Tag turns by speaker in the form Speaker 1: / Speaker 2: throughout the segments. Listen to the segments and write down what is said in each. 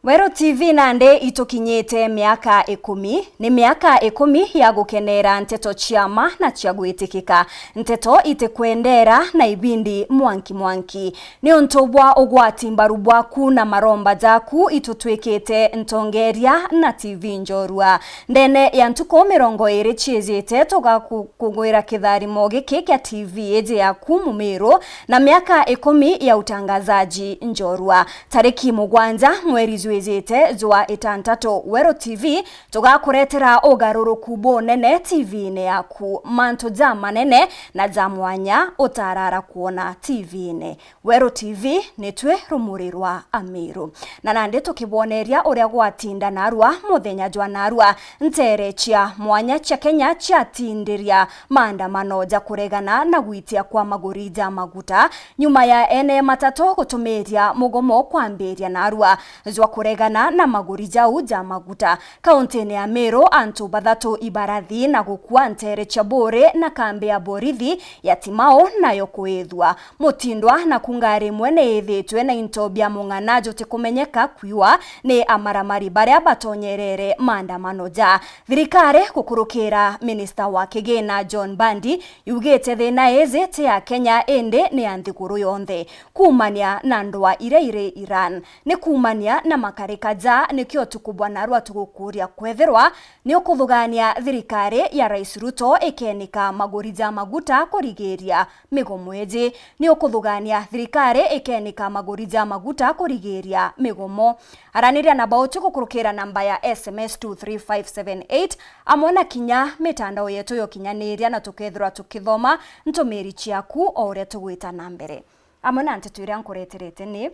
Speaker 1: Wero TV nande itukinyete miaka 10 ni miaka 10 ya gukenera nteto chiama na chia gwitikika nteto itekwendera na ibindi mwanki ni ontobwa ogwati mbaru bwaku na maromba jaku itutwekete ntongeria na TV njorua ndene ya ntuko 20 chiezete toga kugwira kithari moge keke TV eje yaku mumero na miaka 10 ya utangazaji njorua tariki mugwanja mweri zwezete zwa itantato Wero TV tugakuretera ogaruruku bonene TV ne yaku manto jama nene na jamwanya utarara kuona TV ne Wero TV netwe rumuri rwa Amiru na nande tukiboneria uria gwatinda narua muthenya jwa narua ntere chia mwanya cha Kenya cha tindiria maandamano ja kuregana na gwitia kwa maguri ja maguta nyuma ya ene matatu gutumiria mugomo kwambiria narua zwa kuregana na maguri jau ja maguta kaunti ya Meru antu bathatu ibarathi na gukua ntere cha bore na kambi ya borithi ya Timao nayo kuethwa mutindwa na kungari mwene ethetwe na intobia mung'anajo tikumenyeka kwiwa ni amaramari baria batonyerere maandamano ja thirikari gukurukira minister wa kigina John Bandi yugete thina ezete ya Kenya ende ni anthiguru yonthe kumania na ndwa ire Iran ni kumania na makarika ja nikio tukubwa narua tugukuria kwetherwa ni ukuthugania thirikari ya Rais Ruto ekenika maguri ja maguta kurigeria migomo eje ni ukuthugania thirikari ekenika maguri ja maguta kurigeria migomo araniria na bauti gukurukira namba ya SMS 23578 amona kinya mitandao yetu yo kinyaniria na tukethura tukithoma ntumiri chiaku ore tugwita na mbere amona ntetuira nkureterete ni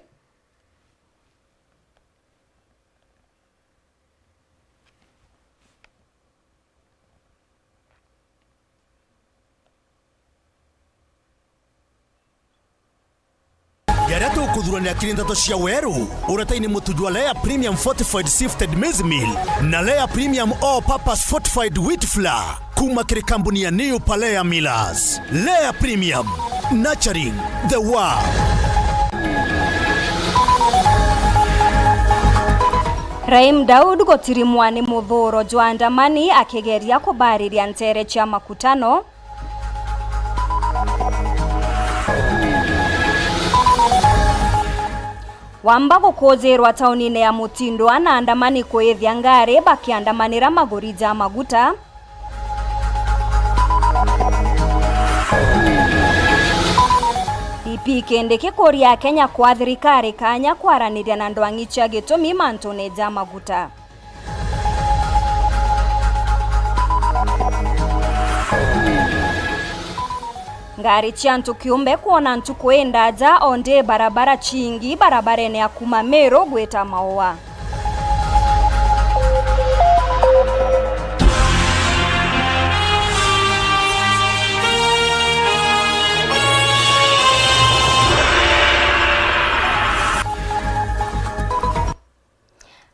Speaker 2: Yareto kuthurania kirindato cia Weru urataini mutujwa Lea Premium Fortified Sifted Maize Meal na Lea Premium All Purpose Fortified Wheat Flour kuma kiri kampuni ya New Palea Millers. Lea Premium, nurturing the world.
Speaker 1: Raim Daud gotirimwa ni muthuro jwandamani akigeria kubariria ntere cha makutano wamba gukozerwa taunine ya Mutindwa na andamani kwethia ngari bakiandamanira maguri ja maguta ipikendeke koria Kenya kwa thirikari kanya kwaraniria na ndwangi cha gitumi mantone ja maguta ngari chantu kiumbe kuona ntu kwenda ja onde barabara chingi barabarene ya kuma Meru gweta maoa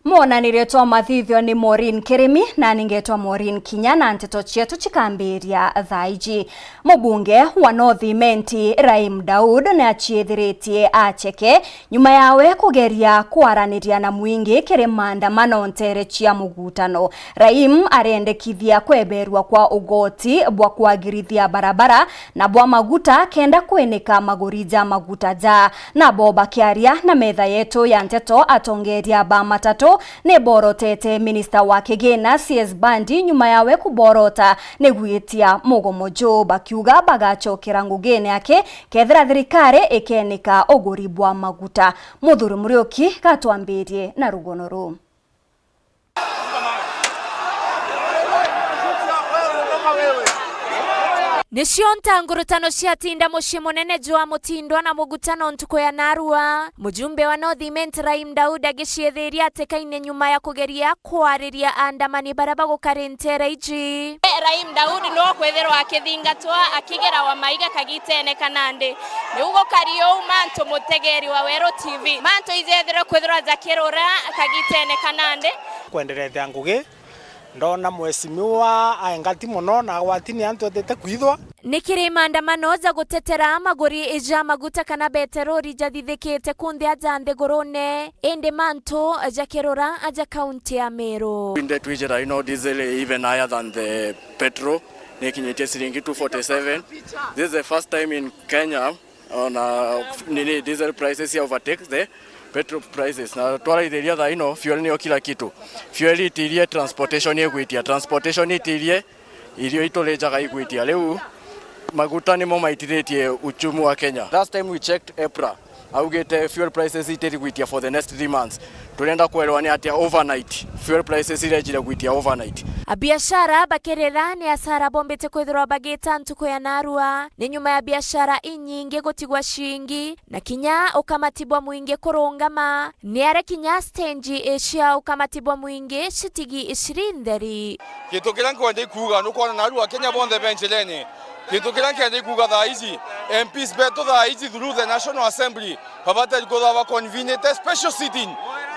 Speaker 1: Mona niretwa mathithio ni Maureen Kirimi na ningetwa Maureen Kinyana nteto chetu chikambiria thaiji mubunge wa North Imenti Raim Daud na chiethiretie acheke nyuma yawe kugeria kwaraniria na mwingi kiri maandamano ntere chia mugutano Raim arendekithia kweberwa kwa ugoti bwa kwagirithia barabara na bwa maguta kenda kwenika maguri ja maguta ja na boba kiaria na metha yetu ya nteto atongeria ba matatu ne borotete minister wa kigina CS Bandi nyuma yawe kuborota ne gwitia mugomo jo bakiuga bagachokera ngugene yake kethira thirikari ekenika oguri bwa maguta muthuru murioki katwambirie na rugonoro
Speaker 3: Nisio ntangurutano ciatinda mucii munene jwa Mutindwa na mugutano ntuko ya narua mujumbe wa North Imenti Raim Daud agiciethiria atekaine nyuma ya kugeria kwariria andamani baraba gukarentera iji
Speaker 4: Raim Daud no kwetherwa akithingatwa akigera wa maiga kagitene kanande niugo kario manto mutegeri wa Wero TV manto izethera kwetherwa zakirora kagitene kanande
Speaker 5: kwenderete ngugi ndona mwesimiwa aengati muno na gwatini antu atete kwithwa
Speaker 3: nikiri maandamano za gutetera maguri ja maguta kana beterori jathithikite kunthi aja nthigurune indi manto jakirora aja kaunti ya Meru.
Speaker 5: Twijira diesel even higher than the petrol nikinyetie shilingi 247. This is the first time in Kenya on diesel prices overtake the petrol prices. Na twala iteria tha fuel ni kila kitu. Fuel itirie, transportation igwitia, transportation itirie, irio itolejaga igwitia. Leo maguta ni mo maitiretie uchumi wa Kenya. Last time we checked April, augete fuel prices itirigwitia for the next 3 months. Tulenda kuelewana ati overnight fuel prices irejira gwitia overnight.
Speaker 3: Biashara bakerera ni asara bombete kwithirwa bagita ntuku ya narua ni nyuma ya biashara inyingi gutigwa shingi na kinya ukamatibwa mwingi kurungama ni are kinya stage asia ukamatibwa mwingi shitigi ishirinderi.
Speaker 6: Kitu kirankwende kuga nuko narua Kenya bonde bencheleni. Kitu kirankwende kuga tha ici MPs beto tha ici through the National Assembly babata goda convenient special sitting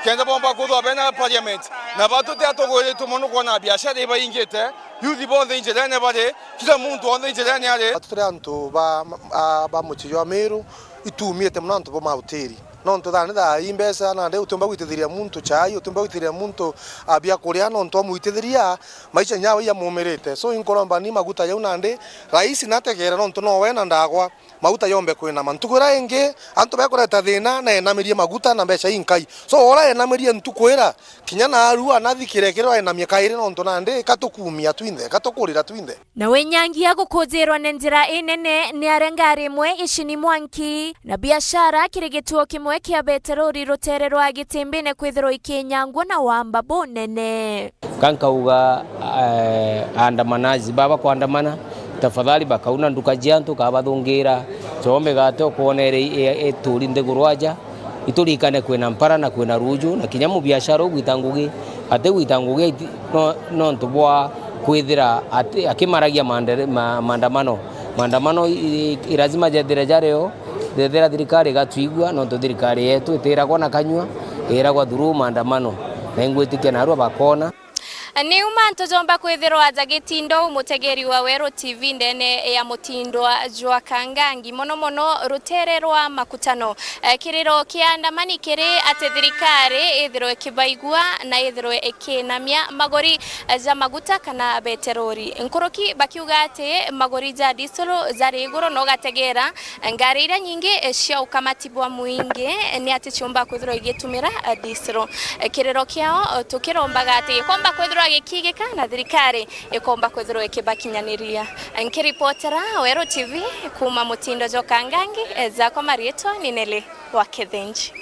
Speaker 6: kenda bomba goda bena parliament na batu te atogore tumono kona biashara iba ingete yuthi bonde injelene bale kila muntu onde injelene ale
Speaker 7: aturantu ba muchiyo Meru itumite mnantu bo mahoteli nonto thani tha imbesa na nde utumba gwitithiria muntu chai utumba gwitithiria muntu abia kuria nonto amuitithiria maisha nyawe ya mumerete so inkoromba ni maguta yau nande rais nategera nonto no wena ndagwa maguta yombe kwina mantukura enge antu bekoreta thina na enamirie maguta na mbeca inkai so ora enamirie ntukwira kinya na aru anathikirekero enamie kaire nonto nande katukumia twinde katukurira twinde
Speaker 3: na wenyangia gukuzirwa na njira inene ni arengari mwe ishini mwanki na biashara kirigituo kimwe kia beterori rutererwa gitimbine kwithirwo ikinyangwo na wamba bonene
Speaker 8: kankauga andamanaji baba kuandamana tafadhali bakauna nduka jiantu kabathungira chombe gato kuonere eturi nthigurwaja iturikane kwina mpara na kwina ruju na kinyamu biashara ugwitangugi ate gwitangugi no ntubwa kwithira akimaragia maandamano irazima jethire jareo thethera thirikari gatwigwa no thirikari yetu itiragwa na kanywa iragwa thuru maandamano na ingwitikia narua bakona
Speaker 4: ni umanto jomba kwithirwa jagitindo mutegeri wa Wero TV ndene ya mutindwa jwa Kangangi mono rutererwa makutano kiriro kiandamani kiri ate thirikari ithirwe kibaigwa na ithirwe ekinamia magori za maguta kana beterori nkoroki bakiuga ate magori za diesel zari iguru no gategera ngari ira nyingi cia ukamatibwa mwingi ni ate chomba kwithirwa igitumira diesel kiriro kiao tukirombaga ate komba kwithirwa gikigika na thirikari ikomba kwithirwa ikibakinyaniria nkiripotera Wero TV kuma mutindo jwa Kangangi zako marieto ni Nele wa Kithenji.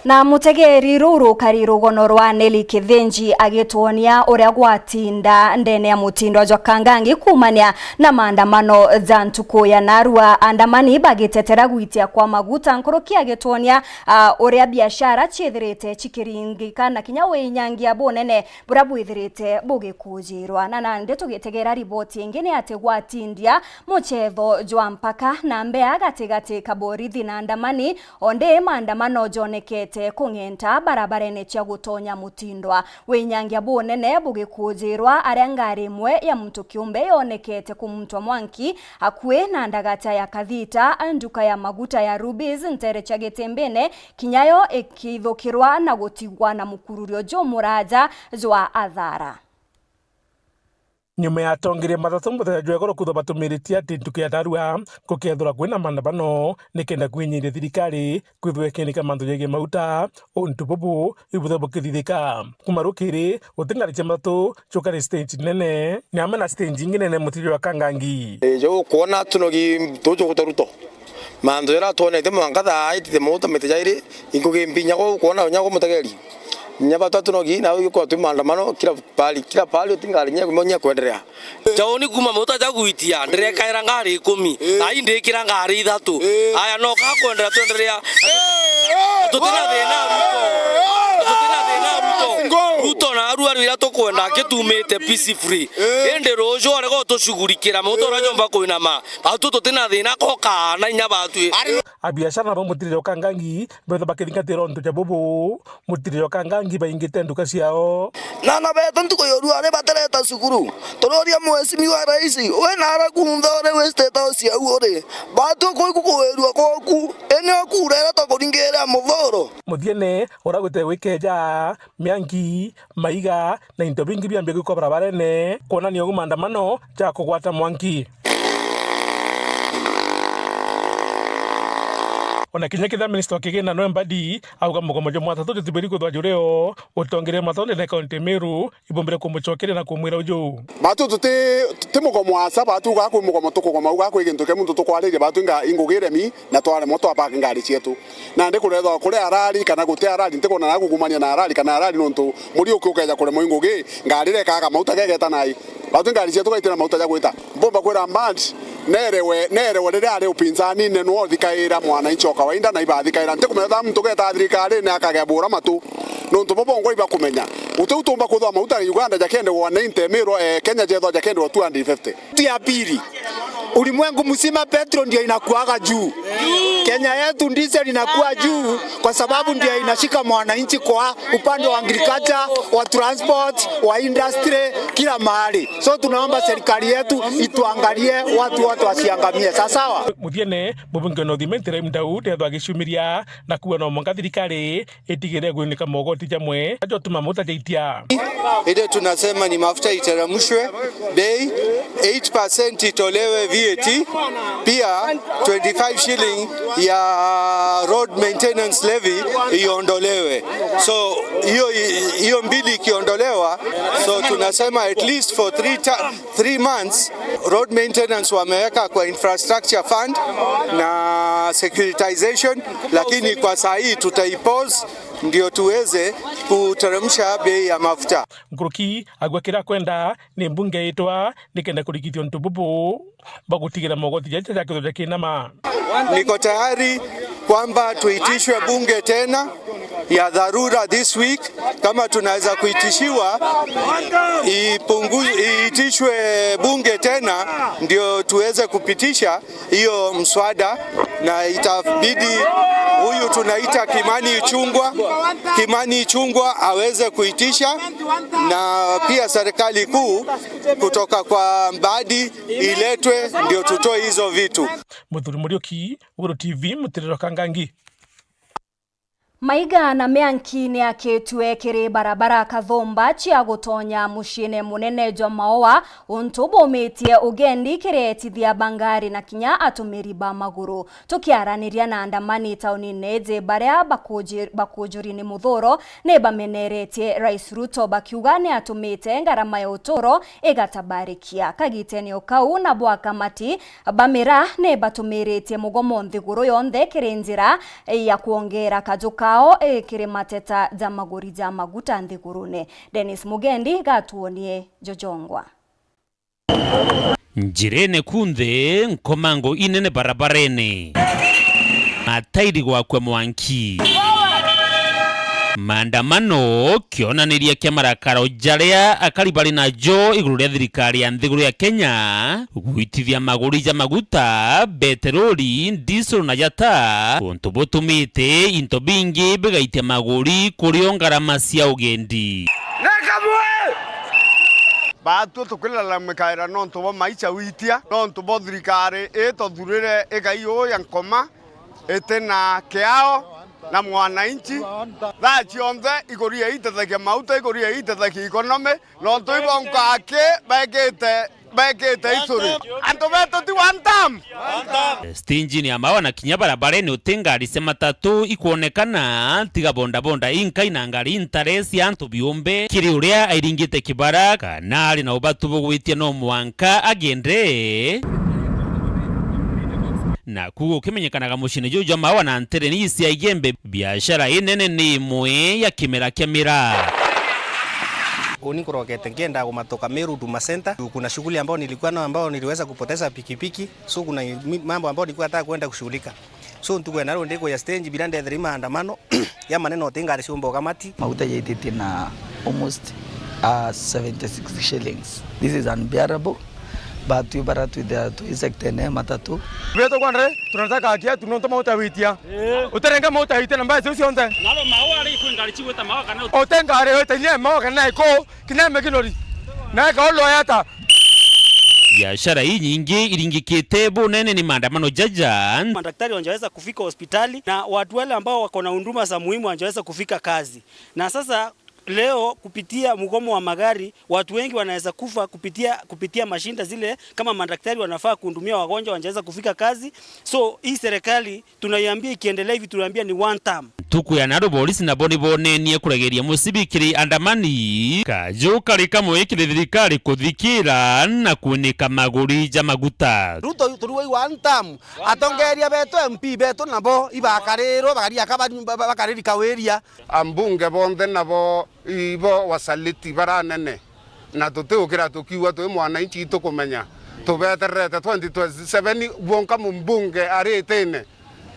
Speaker 1: Na mutegeri ruru karirugono rwa Neli Kithenji agituonia uria gwatinda ndene ya mutindo jwa Kangangi kumania na maandamano za ntuku ya narua andamani bagitetera gwitia kwa maguta nkoroki agituonia uria biashara chithirite chikiringika na kinya wenyangia bonene burabu ithirite bugikujirwa na nande tugitegera riboti ingine ate gwatindia muchetho jwa mpaka na mbea gatigati kaborithi na andamani onde maandamano jonekete kungenta barabarene cia gutonya mutindwa wenyangia bonene bugikujirwa aria ngari imwe ya mtu kiumbe yonekete kumtwa mwanki akwe na ndagata ya kathita nduka ya maguta ya Rubis ntere cia gitembene kinyayo ikithukirwa na gutigwa na mukururio jo muraja jwa athara.
Speaker 9: Nyuma ya tongire matatu muthenya goro kutho batumiritie ati nduka ya narua kukethura kwina maandamano nikenda kwinyire thirikari kwithwe kinika mantu yege mauta untu bubu ibutho bukithithika kumarukiri utingariche matatu chukari stage nene ni amena stage ingine ne mutiri wa Kangangi
Speaker 7: jo kuona tunogi tojo kutaruto mandu era tone de mangada aiti mota metejairi ingoge mpinya ko kuona nyago mutegeri nyaba tatunogi na yuko tu maandamano kila pali utingari nya kumonya kuendelea
Speaker 10: jaoni kuma mota jaguitia ndire kaira ngari 10 ai ndikira ngari 3 aya no ka kuendelea tuendelea tutina thina ruto Ruto na Arua wira tukwenda akitumite peace free indi rojo arego tushugurikira mutora nyomba kuinama batu tutina thina koka na inya batu
Speaker 9: abiashara no mutire kangangi betho bakithingatira onto jabobo mutire kangangi baingite nduka ciao
Speaker 11: na beto ntuko yorua ne batereta sukuru tororia mwesimi wa rais we nara kuundore we state house ya uore batu ko kuwerua koku ene okurera to kuringera muthoro
Speaker 9: muthiene uragute wikeja miangi maiga na into bingi byambye ko barabarene kona ni ogumandamano ja kugwata mwanki ona kinya kitha minister kigena no mbadi auga mugomo jo mwata to tibiri ko dwajureo utongere matonde na county Meru ibombere ko muchokere na kumwira ujo
Speaker 12: batu tuti mugomo asa batu ga ko mugomo tukugoma uga ko igintu ke muntu tukwarire batu ingugire mi na tware moto apaka ngari cietu na ndi kuretho kuri arari kana guti arari ntikona na kugumania na arari kana arari nontu muri ukiukeja kure moingugi ngari reka mauta gegeta nai batu ngari cietu gaitira mauta ja gwita bomba kwira band nerewe riri ari upinzani ne no thikaira mwana incho kawaida na ibathikaira ntikumenya mtu geta thirikari ne akagebura matu nontu bobongo iba kumenya utumba kuthwa mauta Uganda jakende wa 90 miro Kenya jetho jakende wa 250
Speaker 13: ya pili ulimwengu mzima petro ndio inakuaga juu Kenya yetu diesel inakuwa juu kwa sababu ndio inashika mwananchi kwa upande wa agriculture, wa transport, wa industry, kila mahali. So tunaomba serikali yetu ituangalie watu wasiangamie. Sawa?
Speaker 9: Muthiene mubunge no thimentire mdau tetho agishumiria na kuwa no monga thirikari itigire gwinika mogoti jamwe ajo tuma mutajaitia.
Speaker 14: Ile tunasema ni mafuta iteremshwe bei 8% itolewe VAT pia 25 shilling ya road maintenance levy iondolewe. So hiyo mbili ikiondolewa, so tunasema at least for 3 months road maintenance wameweka kwa infrastructure fund na securitization, lakini kwa saa hii tutaipause ndio tuweze kuteremsha bei ya mafuta.
Speaker 9: Nguruki agwakira kwenda ni mbunge itwa nikenda kurigithio ntububu bagutigira mogoti jaje jakitho jakinama.
Speaker 14: Niko tayari kwamba tuitishwe bunge tena ya dharura this week, kama tunaweza kuitishiwa iitishwe bunge tena ndio tuweze kupitisha hiyo mswada, na itabidi huyu tunaita Kimani Ichung'wah aweze kuitisha, na pia serikali kuu kutoka kwa Mbadi iletwe ndio tutoe hizo vitu.
Speaker 9: Muthuri Murioki, Uguru TV, Mutiriro Kangangi.
Speaker 1: Maiga na Mianki ni akitwe kiri barabara kathomba chia gutonya mushine munene jwa maoa untubo metie ugendi kiretithia bangari na kinya atumiri ba maguru tukiaraniria na andamani tauni neze baria bakujuri ni muthoro ne bameneretie Rais Ruto bakiuga ni atumite ngarama ya utoro igatabarikia kagiteni okau na bwa kamati bamira ne batumiretie mugomo nthiguru yonthe kirinjira ya kuongera kajuka kiri mateta za maguri za maguta nthigurune. Dennis Mugendi gatuonie Jojongwa.
Speaker 15: Njirene kunthe nkomango inene barabarene atairi gwakwe Mwanki maandamano kionaniria kia marakaro jaria akaribari na jo iguru ria thirikari ya nthiguru ya Kenya gwitithia maguri ja maguta beteroli diesel na jata untu butumite into bingi bigaitia maguri kuri ngarama cia ugendi
Speaker 12: batu tukwilala mikaira nontu bo maicha witia nontu bo thirikari itothurire igaiyo ya nkoma etena kiao na mwananchi thachi onthe iguria itethakia mauta iguria itethakia economy nontu ibonkake bekete isuri antu beto ti one time
Speaker 15: stingi ni amawa na kinya barabareni utingari sema tatu ikuonekana tiga bonda inka ina ngari interest ya antu biombe kiri uria airingite kibara kana ari na ubatu bugwitia no mwanka agende na kugo kimenyekanaga mushine jojo mawa na ntereni isi ya igembe biashara inene ni imwe ya kimera kia miraa.
Speaker 16: Niko rokete ngenda kumatoka Meru Huduma Center. Kuna shughuli ambayo nilikuwa nayo ambao niliweza kupoteza pikipiki. So kuna mambo ambayo nilikuwa nataka kwenda kushughulika. so ntuko na ronde ko ya stage bila ndetheri maandamano ya maneno tenga rishombo kamati
Speaker 11: Mafuta yaitete na almost 76 shillings. This is unbearable. But we bara to isektene matatu.
Speaker 6: Weto kwandre tunataka haki yetu nonto mauta witia. Uterenga mauta witia namba sio sionte.
Speaker 17: Nalo mawa ari kwengari chiweta mawa kana.
Speaker 6: Otengare weta nye mawa kana iko kineme kinori. Na ka olo yata.
Speaker 15: Biashara hii nyingi iringikite bunene ni maandamano jaja.
Speaker 17: Madaktari wanaweza kufika hospitali na watu wale ambao wako na huduma za muhimu wanaweza kufika kazi. Na sasa leo kupitia mgomo wa magari watu wengi wanaweza kufa kupitia mashinda zile. Kama madaktari wanafaa kuhudumia wagonjwa wanaweza kufika kazi. So hii serikali tunaiambia ikiendelea hivi tunaambia ni one term.
Speaker 15: Tuku ya naro polisi na boni bonenie kuregeria musibikiri andamani kaju kari kamwe thirikari kuthikira na kunika maguri ja maguta.
Speaker 18: Ruto turuwe one term atongeria beto MP beto nabo ibakarero bagaria bakariri kaweria
Speaker 12: ambunge bonde nabo ibo wasaliti baranene na tutukira tukiwa tu mwananchi tukumenya tubeterete 2027 bonka mbunge aretene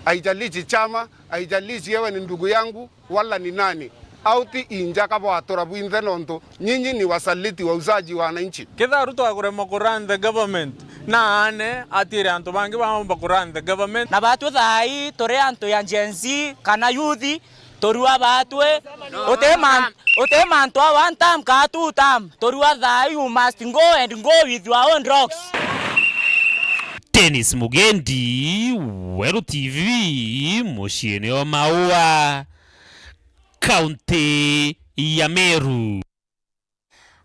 Speaker 12: haijalishi chama haijalishi yewe ni ndugu yangu wala ni nani auti inja kabo atora bwinze nonto nyinyi ni wasaliti wauzaji wa wananchi
Speaker 19: Kitha Ruto agurema kuran the government na ane atire anto bangi bamba kuran the government
Speaker 20: na batu thai tore anto ya jenzi kana yuthi torua batwe oteman to one time ka two time torua thai you must go with your own rocks.
Speaker 15: Dennis Mugendi, Weru TV, Mushiene wa Maua, County ya Meru.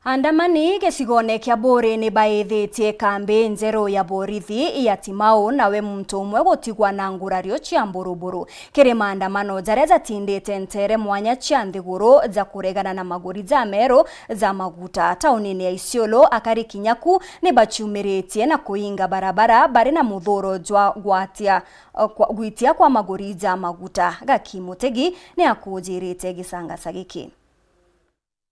Speaker 1: Andamani gĩcigo-inĩ kĩa Mbũrĩ nĩ baĩthĩtie kambĩ njerũ ya borithi ya Timau nawe muntu ũmwe gũtigwa na ngurario cia mbũrũmbũrũ kĩrĩ maandamano jaria jatindĩte ntere mwanya cia nthigũrũ za kuregana na magũri ja merũ za maguta taũni-inĩ ya Isiolo akari Kinyaku nĩ baciumĩrĩtie na kũinga barabara barĩ na mũthũro jwa gwitia kwa magũri ja maguta. Gaki Mutegi nĩ akũnjĩrĩte gĩcangaca gĩkĩ.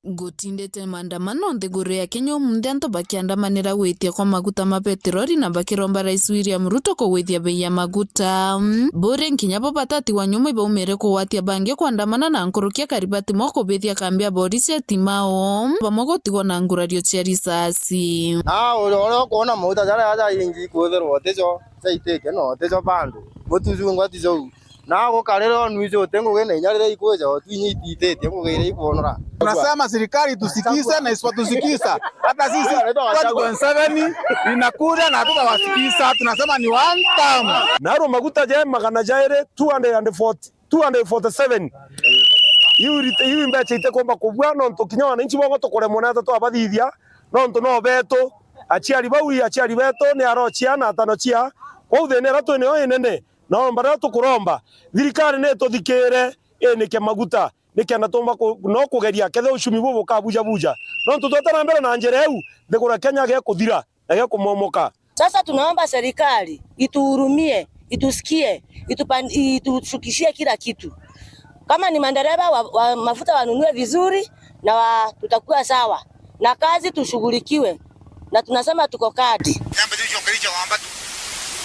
Speaker 21: Gutindete maandamano nthiguru ya Kenya munde anto bakiandamanira gwitia kwa maguta ma petroli na bakiromba Rais William Ruto kugwithia bei ya maguta. Mbũrĩ nkinya batati wa nyuma ibaumire kuwatia bangi kuandamana na nkurukia karibati moko bethia kambia borisi ya Timau bamogotigwo na ngurario cia risasi.
Speaker 7: Oro kuona maguta jara ingi kwetherwo tejo saiteke no tejo bandu mutuzungu atizo na gukarero nwizo tengo gene inyarire ikweja twinyitite ngugire ikonora.
Speaker 22: Tunasema serikali tusikize na isipotusikiza hata sisi 2027 inakuja na tutawasikiza. Tunasema ni one term.
Speaker 23: Naro maguta jae magana jaere 247 hiyo mbeche itekomba kubwa no ntokinya wananchi bongo tokore monata to abathithia no nto no beto achiari beto ne arochia na tanochia kwa uthene rato ne oyene no mbara tukuromba thirikari ne tuthikire nike maguta nike anatomba no kugeria kethe ucumi bubu kabuja buja no tutotana mbele na njere eu thigura Kenya ge kuthira na ge kumomoka.
Speaker 24: Sasa tunaomba serikali ituhurumie, itusikie, itushukishie kila kitu. Kama ni mandereva wa mafuta wanunue vizuri na tutakuwa sawa na kazi tushughulikiwe na tunasema tuko kadi.
Speaker 25: Jambo hicho kilicho kwamba tu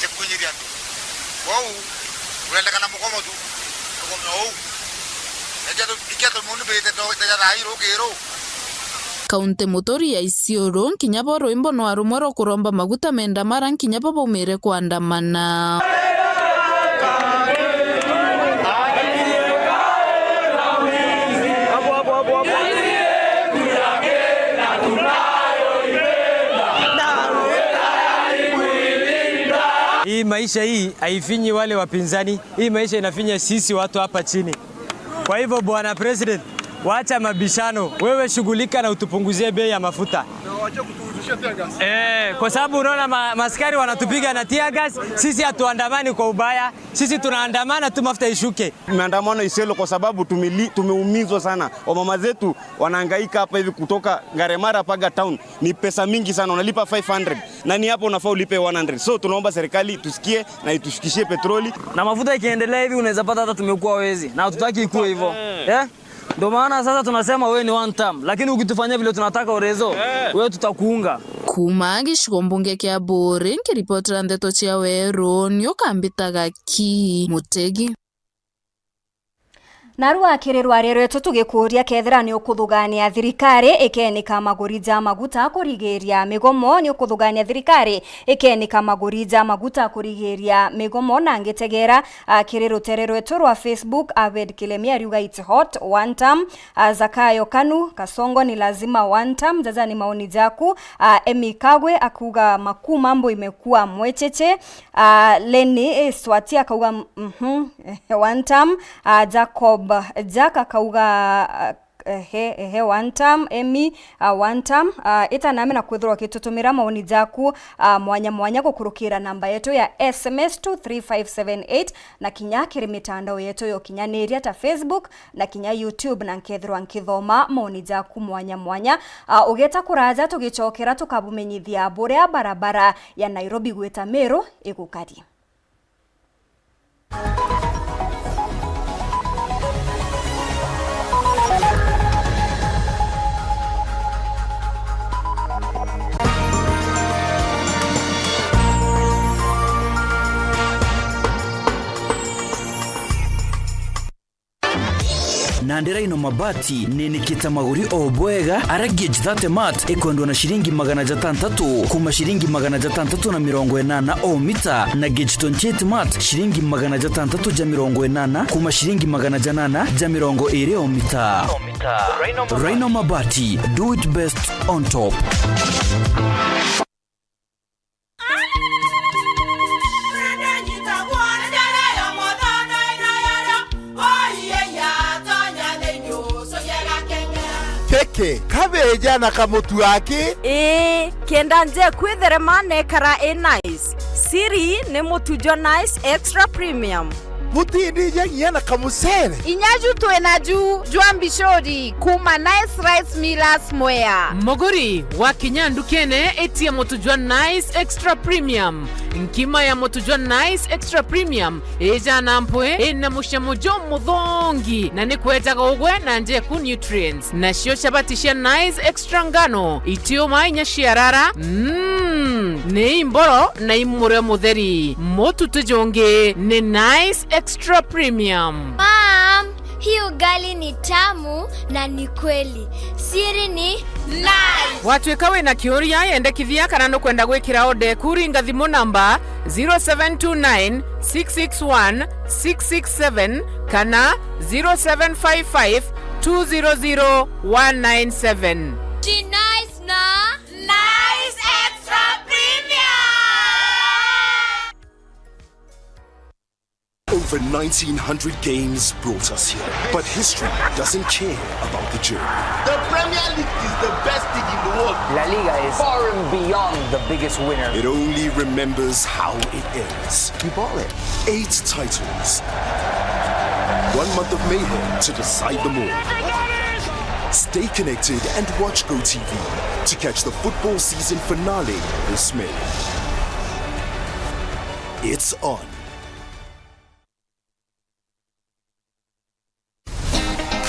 Speaker 25: chekunyiri atu wao unaenda na mkomo tu mkomo
Speaker 21: Kaunti mutori ya Isiolo nkinya bo rwimbo no arumwe ro kuromba maguta menda mara nkinya bo baumire kuandamana.
Speaker 26: Hii maisha hii haifinyi wale wapinzani, hii maisha inafinya sisi watu hapa chini. Kwa hivyo Bwana President, wacha mabishano, wewe shughulika na utupunguzie bei ya mafuta. Kwa sababu unaona maskari wanatupiga na tear gas, sisi hatuandamani kwa ubaya, sisi tunaandamana tu mafuta ishuke.
Speaker 27: Maandamano Isiolo kwa sababu tumeumizwa sana. Wamama zetu wanahangaika hapa hivi kutoka Ngaremara paga town. Ni pesa mingi sana, unalipa 500. Na ni hapo unafaa ulipe 100. So tunaomba serikali tusikie na itushukishie petroli.
Speaker 26: Na mafuta ikiendelea hivi unaweza pata hata tumekuwa wezi. Na hatutaki ikuwe hivyo.
Speaker 2: Ndio maana sasa tunasema wewe ni one term, lakini ukitufanyia vile tunataka Orezo, wewe tutakuunga.
Speaker 21: Kuma gicigo mbunge kia Bore nkiripotera ndeto cia Weru niukambitaga ki Mutegi.
Speaker 1: Narua kirirwa rero tutugikuria kethira ni ukuthugania thirikari ikenika maguriza maguta kurigiria migomo ni ukuthugania thirikari ikenika maguriza maguta kurigiria migomo na ngitegera kiriro terero eturwa Facebook Abed Kilemia riuga it's hot one time Zakayo Kanu Kasongo ni lazima one time zaza ni maoni jaku Emi Kagwe akuga makuu mambo imekuwa mwecheche Leni Swati akauga one time Jacob Jaka kauga one time Emi one time ita nami na kwithirwa kitutumira maoni jaku mwanya gukurukira namba yetu ya SMS 23578 na kinya kiri mitandao yetu yo kinyaniria ta Facebook na kinya YouTube na nkethirwa nkithoma maoni jaku mwanya ugeta kuraja tugichokera tukabumenyithia buria barabara ya Nairobi gwita Meru igukari.
Speaker 3: Nandera ino mabati ninikita maguri obwega ara gauge 30 mat ekwendwa na shilingi 600 kuma shilingi 680 o mita na gauge 28 mat shilingi 680 kuma shilingi 820 o mita. Rhino mabati, do it best on top.
Speaker 4: Keke kabeja na kamutu wake
Speaker 5: kenda nje kwitherema nekara nice siri ne mutujo nice extra premium
Speaker 4: mutindi nyangia na kamusere
Speaker 5: inyaju twenaju jwambishori kuma nice rice millers moya
Speaker 8: moguri wa kinyandu kene etia mutujwa nice extra premium nkima ya mutujwa nice extra premium eja nampwe ena mushamujo muthongi na ni kwetaga ugwe na nje ku nutrients na shio shabatisha nice extra ngano itio mainya shiarara ne imboro na imure mutheri motu tujonge ne nice extra premium.
Speaker 10: Mom, hii ugali ni tamu na ni kweli. Siri ni nice.
Speaker 8: Watwekawe na kioria yende kithia kana no kwenda gwikira ode kuringa thimo namba 0729 661 667 kana 0755 200 197.
Speaker 10: Ji nice na nice extra premium.
Speaker 13: Over 1900 games brought us here, but history doesn't care about the journey.
Speaker 25: The Premier League is the best league in the world.
Speaker 28: La Liga is far and beyond the biggest winner.
Speaker 13: It only remembers how it ends.
Speaker 28: You bought it.
Speaker 13: 8 titles. 1 month of mayhem to decide them all. Stay connected and watch GoTV to catch the football season finale this May. It's on.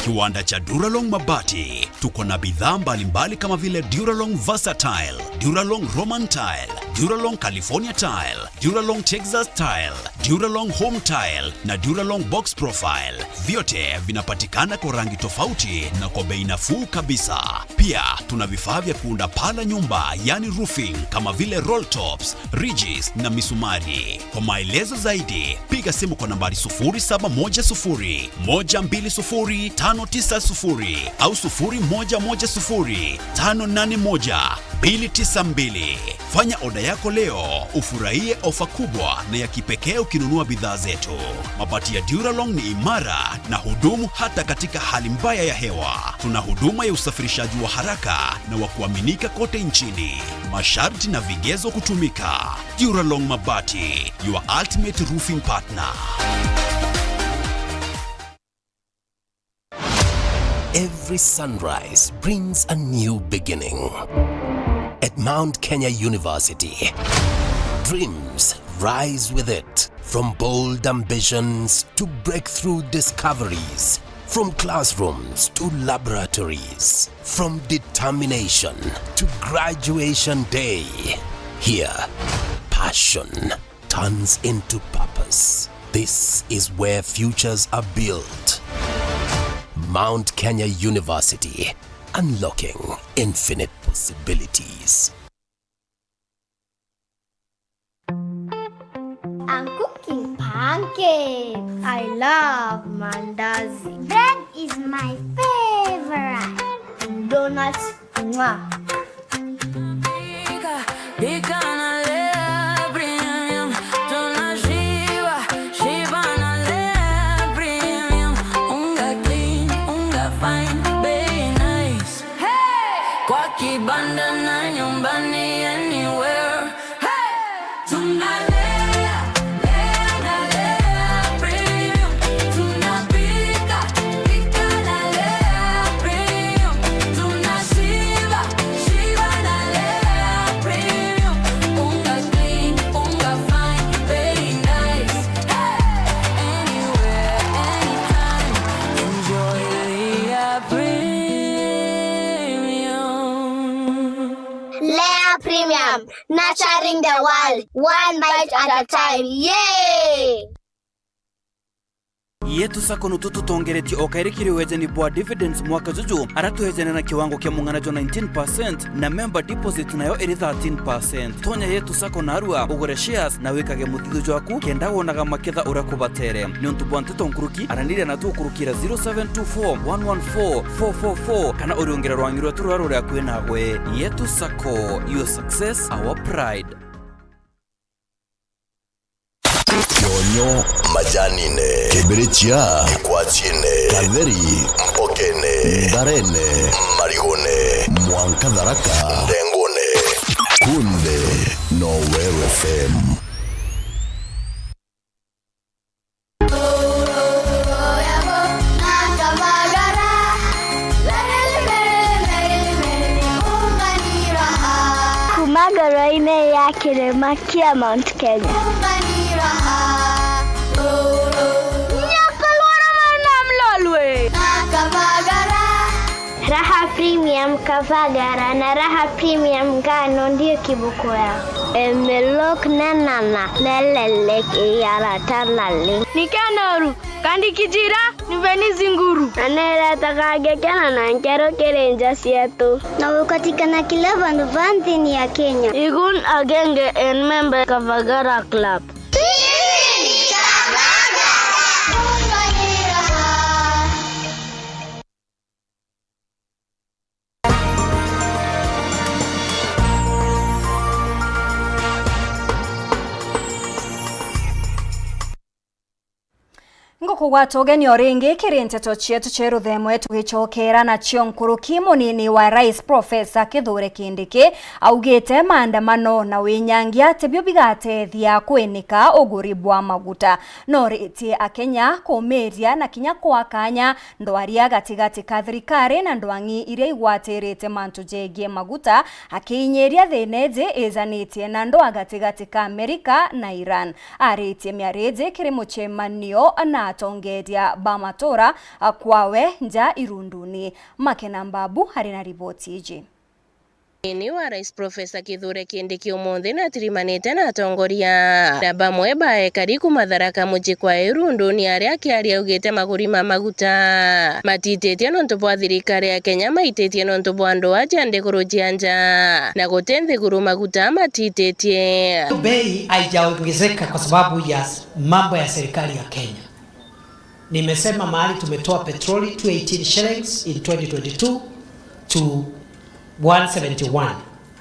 Speaker 29: Kiwanda cha Duralong Mabati. Tuko na bidhaa mbalimbali kama vile Duralong Versatile, Duralong Roman Tile, Duralong California Tile, Duralong Texas Tile, Duralong Home Tile na Duralong Box Profile. Vyote vinapatikana kwa rangi tofauti na kwa bei nafuu kabisa. Pia tuna vifaa vya kuunda paa la nyumba, yani roofing, kama vile roll tops, ridges na misumari. Kwa maelezo zaidi, piga simu kwa nambari 0710 120 590 au 0110 581 292. Fanya oda yako leo, ufurahie ofa kubwa na ya kipekee ukinunua bidhaa zetu. Mabati ya Duralong ni imara na hudumu hata katika hali mbaya ya hewa. Tuna huduma ya usafirishaji wa haraka na wa kuaminika kote nchini. Masharti na vigezo kutumika. Duralong Mabati, your ultimate roofing partner.
Speaker 30: Every sunrise brings a new beginning. At Mount Kenya University, dreams rise with it. From bold ambitions to breakthrough discoveries, From classrooms to laboratories, from determination to graduation day. Here, passion turns into purpose. This is where futures are built. Mount Kenya University, unlocking infinite possibilities.
Speaker 10: I'm cooking pancakes. I love mandazi. Bread is my favorite. Donuts, mwah. Nurturing the world, one bite at a time. Yay!
Speaker 3: Yetu Sacco nututu tongereti okairikiri wejeni bwa dividends mwaka juju aratuhejene na kiwango kia mungana jo 19% na member deposit nayo eri 13%. Tonya Yetu Sacco narua ugore shares na wikage muthigo jwaku kenda wonaga maketha urakubatere niontu bwanteto nkuruki aranire na tukurukira 0724114444 kana uriongera rwangirwa turaro rya kwinagwe. Yetu Sacco, your success our pride.
Speaker 30: Kionyo majanine, kibirichia, ikwachine, kadheri, mpokene, ndarene, marigone, mwankadharaka, ndengone, kunde, Nowhere FM.
Speaker 10: Kumagara ine ya Kirema kia Mount Kenya. Raha Premium Kavagara na Raha Premium Ngano ndio kibuko yao. Emelok nanana leleleke yara talale. Nikanoru kandi kijira niveni zinguru. Anela takage kana na nkero kerenja sietu. Na ukatika na kila vanti ya Kenya. Igun agenge en member Kavagara Club.
Speaker 1: Ngoko gwatogeni oringi kirinteto chietu cheru themwe tugichokera na chionkuruki munini wa Rais Professor Kithure Kindiki augite maandamano na winyangia tebyo bigatethia kwinika uguri bwa maguta no ritie akenya kumeria na kinya kwa kanya ndwaria gatigati ka thirikari na ndwangi iria igwatirite mantu jegie maguta akinyeria thineje ezanitie na ndwa gatigati ka Amerika na Iran aritie miareje kiri muchemanio na atongeria bamatora kwawe nja irunduni. Makena Mbabu harina ripoti iji.
Speaker 6: Ni wa Rais Professor Kithure Kindiki umuthi na tirimanite na atongoria na bamwe baekari kumatharaka muji kwa irundu ni aria kiaria ugite maguri ma maguta matitetie nontu bwa thirikari ya Kenya maitetie nontu bwa andu aja ndikurujia nja na gutenthi guru maguta matitetie.
Speaker 9: Bei haijaongezeka kwa sababu ya mambo ya serikali ya Kenya. Nimesema mahali tumetoa petroli 218 shillings in 2022 to 171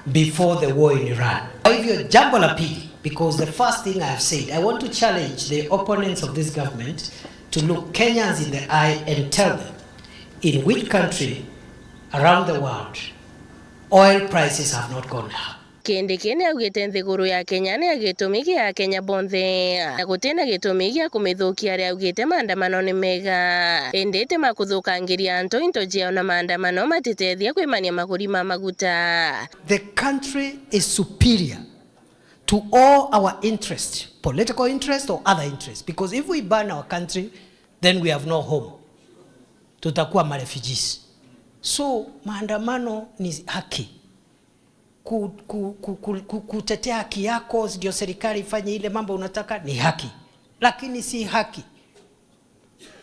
Speaker 9: before the war in Iran. Kwa hivyo jambo la pili, because the first thing I have said, I want to challenge the opponents of this government to look Kenyans in the eye and tell them in which country around the world oil prices have not gone up.
Speaker 6: Kindiki ni augite nthiguru ya Kenya ni agitumiki ya Kenya bonthe na gutena gitumiki ya kumithukia aria augite maandamano ni mega endete makuthukangiria antu into jia na maandamano matitethia kwimania maguri ma maguta.
Speaker 9: The country is superior to all our interest, political interest or other interests, because if we ban our country then we have no home. tutakuwa marefugees. So maandamano ni haki. Kutetea haki yako ndio serikali ifanye ile mambo unataka ni haki. Lakini si haki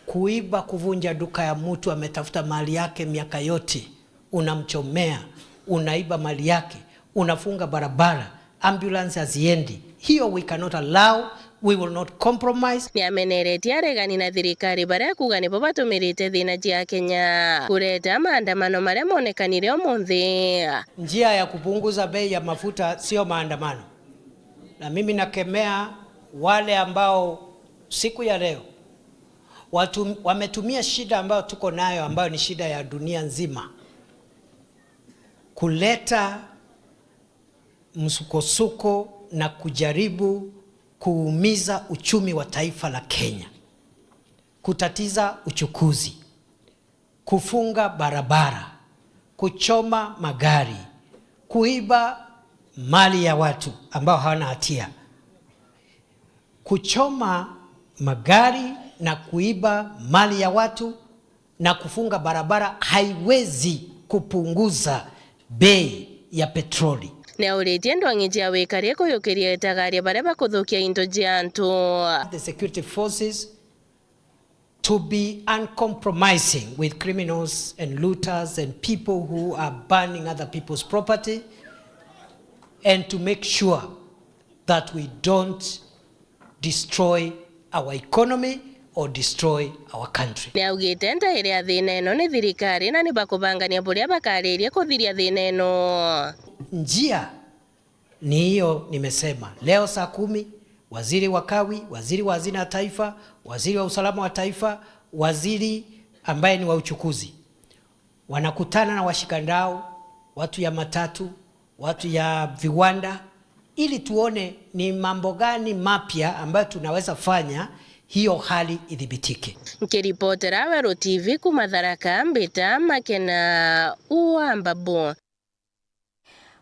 Speaker 9: kuiba, kuvunja duka ya mtu ametafuta mali yake miaka yote, unamchomea, unaiba mali yake, unafunga barabara, ambulance haziendi. Hiyo we cannot allow, we will not compromise.
Speaker 6: Ni ameneretia regani na thirikari baria kuga nibo batumirite thina jia Kenya kureta maandamano maria monekanire omonthi.
Speaker 9: Njia ya kupunguza bei ya mafuta sio maandamano. Na mimi nakemea wale ambao siku ya leo wametumia shida ambayo tuko nayo, ambayo ni shida ya dunia nzima, kuleta msukosuko na kujaribu kuumiza uchumi wa taifa la Kenya, kutatiza uchukuzi, kufunga barabara, kuchoma magari, kuiba mali ya watu ambao hawana hatia. Kuchoma magari na kuiba mali ya watu na kufunga barabara haiwezi kupunguza bei ya petroli.
Speaker 6: Neuritie ndwang'ijia wikarie kuyukiria etagaria baria bakuthukia into jia antu.
Speaker 9: The security forces to be uncompromising with criminals and looters and people who are burning other people's property, and to make sure that we don't destroy our economy or destroy our country.
Speaker 6: Neugite ndaire thina ino ni thirikari na ni bakubangania buria bakaririe kuthiria thina ino.
Speaker 9: Njia ni hiyo nimesema. Leo saa 10 waziri wa kawi, waziri wa hazina ya taifa, waziri wa usalama wa taifa, waziri ambaye ni wa uchukuzi wanakutana na washikandao, watu ya matatu, watu ya viwanda, ili tuone ni mambo gani mapya ambayo tunaweza fanya hiyo hali idhibitike.
Speaker 6: Nkiripotera Wero TV kumatharaka Mbita Makena Uambabu.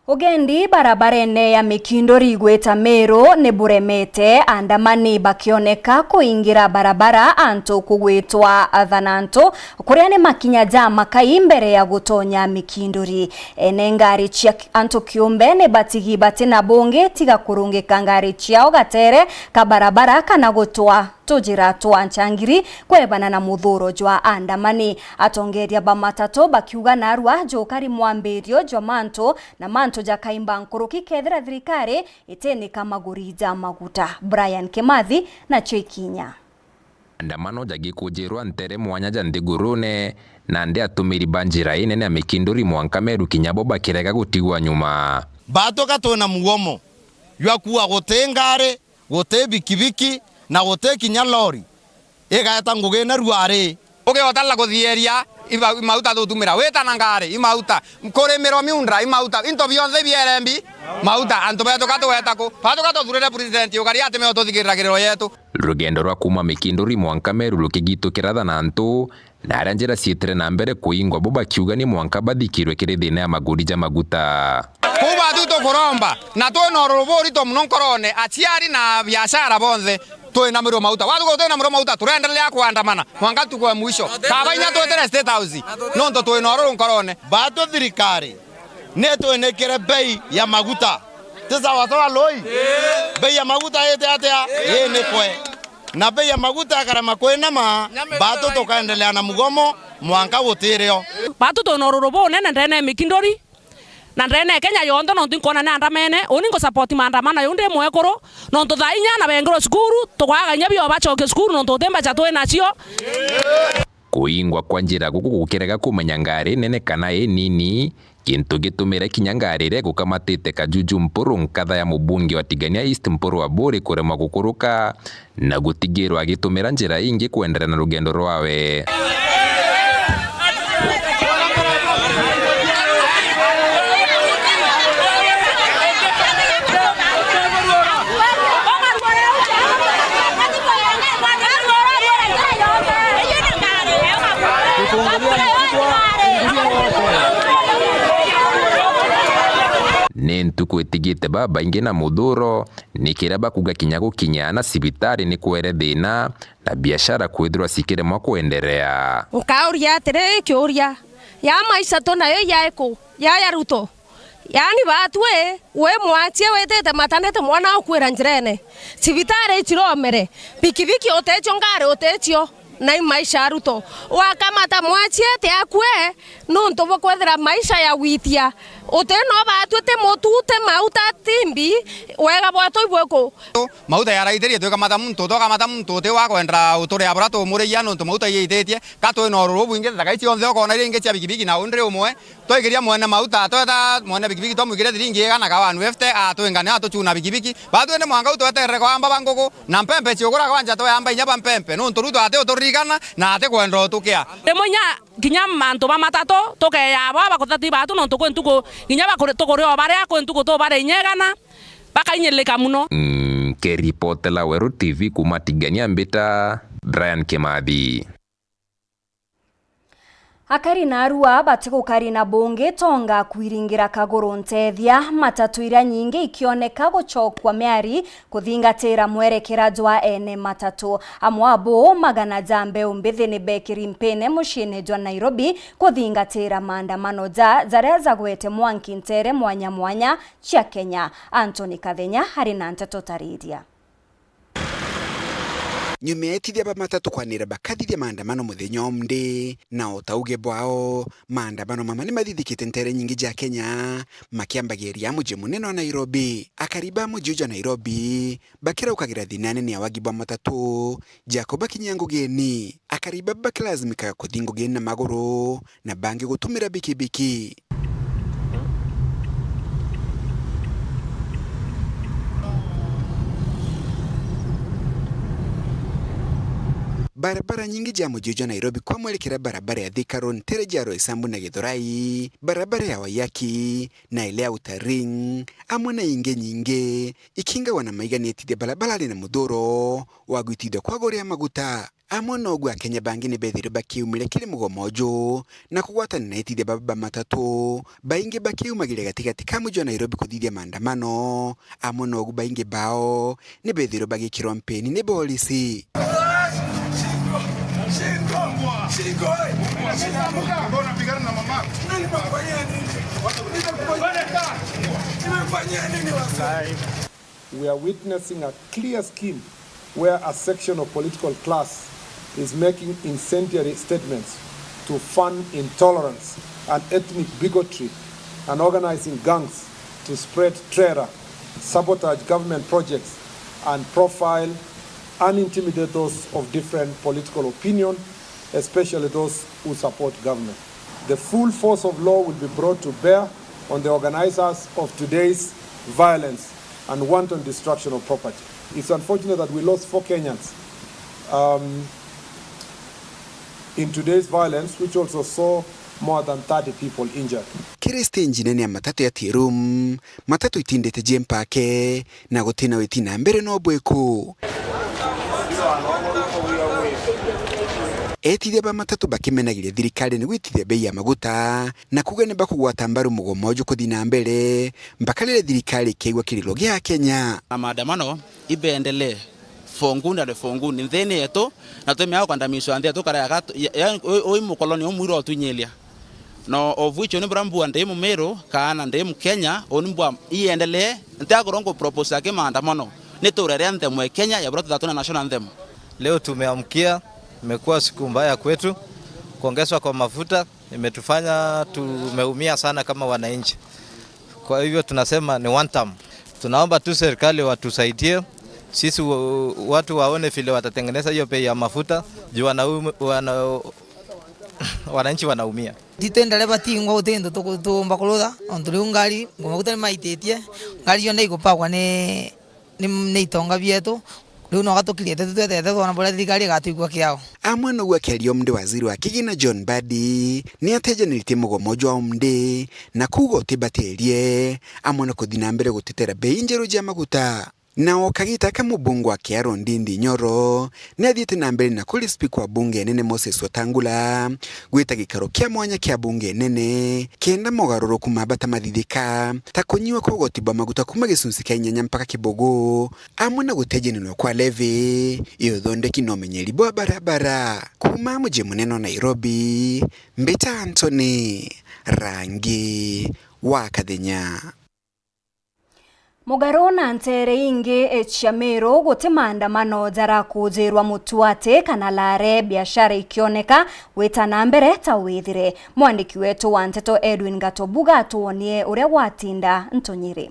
Speaker 1: Ugendi barabarene ya Mikindori gweta Meru ni buremete, andamani bakioneka kuingira barabara anto kugwetwa Athananto kuria ni makinya jama kai mbere ya gutonya Mikindori. Ene ngari chia anto kiumbe ne batigi batina bonge tiga kurungika ngari chiao gatere ka barabara kana gutwa tujira twa Nchangiri kwebana na muthuro jwa andamani. Atongeria ba matatu bakiuga narua jokari mwambirio jwa manto na manto jakaimba nkuruki kethira thirikari iteni kama gurija maguta. Brian Kemathi na Cheikinya.
Speaker 7: Andamano jagikujirwa ntere mwanya jandigurune na ndi atumiri banjira ine na Mikindori mwanka Meru kinyabo bakirega gutigwa nyuma.
Speaker 25: Batoka tona mugomo yakuwa gotengare gote bikibiki na gote kinya lori egata ngugena ruare oge otalla gothieria imauta thutumira wetana ngare imauta mkoremero miundra imauta into bionze bierembi mauta anto beto kato wetako pato kato thurere president yogari ate me tothigiragiriro yetu.
Speaker 7: Rugendo rwa kuma Mikindori mwanka Meru rukigitukira Athananto na aranjira cietere na mbere kuingwa boba kiuga ni mwanka bathikirwe kiri thina ya magurija maguta.
Speaker 25: Kuba tuto kuromba na twona rubori to mnonkorone aciari na biashara bonze twena miro mauta watu ko twena miro mauta turendelea kuandamana mwanga tukwa mwisho kabainya twetere State House nondo twena runkorone bato thirikari neto enekere bei ya maguta tesa watoa loi bei ya maguta yete atea yene kwe na bei ya maguta karama kwena ma bato tokaendelea na mugomo mwanga gutireo
Speaker 11: bato tonororobo nene ndene Mikindori na ndene Kenya yondo no tinkona na andamene oni ngo support maandamana yonde mwekoro no to thainya na bengero skuru tukwaga nyabio bachoke skuru no to temba chatwe nacio.
Speaker 7: Kuingwa kwa njira guku gukirega kumenya ngari nene kana nini kintu gitumire kinyangarire gukamatite Kajuju Mpuru nkatha ya mubunge wa Tigania East Mpuru wa Buri kurema gukuruka na gutigirwa agitumira njira ingi kuendelea na rugendo rwawe. ni ntuku itigite babaingi na muthuro nikira bakuga kinya gukinyana cibitari ni kwere thina na biashara kwithirwa cikiremwa kuenderea.
Speaker 12: Ukauria atiri kiuria ya maisha to nayo yaeko ya Ruto, yani batwe we mwatie wetete matanete mwana okwira njirene cibitari ciromere pikipiki otecho ngare otecho na maisha Ruto wakamata mwatie te akwe nonto bokwethera maisha ya witia oteno batwete motute mauta timbi wega bwato ibweko
Speaker 25: mauta ya raiterie tukamata muntu te wa kwendra utore abrato mureya nonto mauta yeitetie kato no robu inge thakaici onthe okona ringe cia bikibiki na undre umwe toigiria mwene mauta tweta mwene bikibiki tomugire thiringi gana ka 150 atwengane atuchuna bikibiki batwene mwanga utwetere kwa amba bangoko na mpempe ciogora kwanja to amba inya mpempe nonto ruto ate utorigana na ate kwendra tukia
Speaker 11: demonya kinya manto ba matato toke ya baba kotati batu nonto kwentuko kinya bakore tokore obare akwentuko to bare nyegana baka inyeleka muno.
Speaker 7: Ke report la Weru TV kuma Tigania Mbita, Brian Kimathi.
Speaker 1: Akari na arua batiko kari na bonge tonga kuiringira kagoro ntethia matatu ira nyingi ikioneka guchokwa meari kuthingatira mwerekera jwa ene matatu amwabo magana jambe umbithi ni bekiri mpene mushine jwa Nairobi kuthingatira maandamano zareza gwete mwanki ntere mwanya cia Kenya. Anthony Kathenya hari na nteto taridia.
Speaker 14: Nyumetithia ba matatu kwanira bakathithia maandamano muthenya omde na otauge bwao maandamano mama ni mathithikite ntere nyingi ja Kenya makiambagiria muje munene wa Nairobi akariba muje wa Nairobi bakira ukagira thinane ni awagibwa matatu Jacob Kinyango geni akariba bakilazimika kuthingo geni na maguru na bangi gutumira bikibiki. Barabara nyingi ja mujojo Nairobi kwa mwelekera barabara ya Thika Road ntere jaro Isambu na Githurai, barabara ya Wayaki na ile ya Utaring amwe na inge nyinge ikinga wana maigani etide barabara na muthuro wagwitide kwa gore ya maguta amwe no gwa Kenya bangi ni bethire bakiumire kile mugomojo na kugwatana na etide baba matatu bainge bakiumagire gatigati ka mujo Nairobi kuthithia maandamano amwe no gwa bainge bao ni bethire bagikirwa mpeni ni polisi.
Speaker 15: We are witnessing a clear scheme where a section of political class is making incendiary statements to fund intolerance and ethnic bigotry and organizing gangs to spread terror, sabotage government projects, and profile and intimidate those of different political opinion, especially those who support government. The full force of law will be brought to bear on the organizers of today's violence and wanton destruction of property. It's unfortunate that we lost 4 Kenyans in today's violence, which also saw more than 30 people injured.
Speaker 14: Kiriste njinene ya matatu ya Tirum, matatu itindete jempake na gutina wetina mbere no bweku. Etithia ba matatu bakimenagiria thirikari ni gwitithia bei ya maguta na kuga ni bakugwata mbaru mugomojo kuthina mbere mbakalire thirikari keigwa kirilo gia Kenya.
Speaker 16: Maandamano ibendelee fonguni nthini yetu na tumeao kwandamisho anthia tukara ya oi mukoloni omwiro otunyelia no ovuicho ni brambu ande mumero kana ande Kenya onibwa iendelee ntia korongo propose yake maandamano ni turere anthem Kenya ya brother tatu na national anthem.
Speaker 17: Leo tumeamkia, imekuwa siku mbaya kwetu. Kuongezwa kwa mafuta imetufanya tumeumia sana kama wananchi. Kwa hivyo tunasema ni one time. Tunaomba tu serikali watusaidie. Sisi watu waone vile watatengeneza hiyo bei ya mafuta juu wananchi wanaumia.
Speaker 18: Ditendele batingwa utendo tukumba kuluda onduri ngari ngomakuta ni maitetie ngari yonde ikopagwa ni itonga bietu riu no gatukirite tutete twana bora thirikari gatuigwa kiao.
Speaker 14: Amwe no gwakiario mde waziri wa kigina John Badi ni atejanirite mugomojo wa mde na kugo tibaterie amwe no kuthina mbere gutetera bei njeru ja maguta. Nao Kagita kama mbunge wa Kiaro Ndindi Nyoro ni athiĩte na mbere na kũrĩ speaker wa bunge nene Moses Wetangula gwĩta gĩikaro kĩa mwanya kĩa bunge nene kenda mogarũrũku mabata mathithĩka ta kũnyiwa kwa gũtiba maguta kuma gĩcunjĩ kĩa 8 mpaka kĩbogo amwe na gũtejanĩrwo kwa levy iyo thondeki no menyeri bwa barabara kuma mji mũnene Nairobi. Mbeta Anthony Rangi wa Kathenya.
Speaker 1: Mugarona ntere inge echamero gote maandamano jara kujirwa mutuate kana lare biashara ikioneka weta na mbere tawithire. Mwandiki wetu wa Nteto Edwin Gatobuga atuonie uria watinda Ntonyere.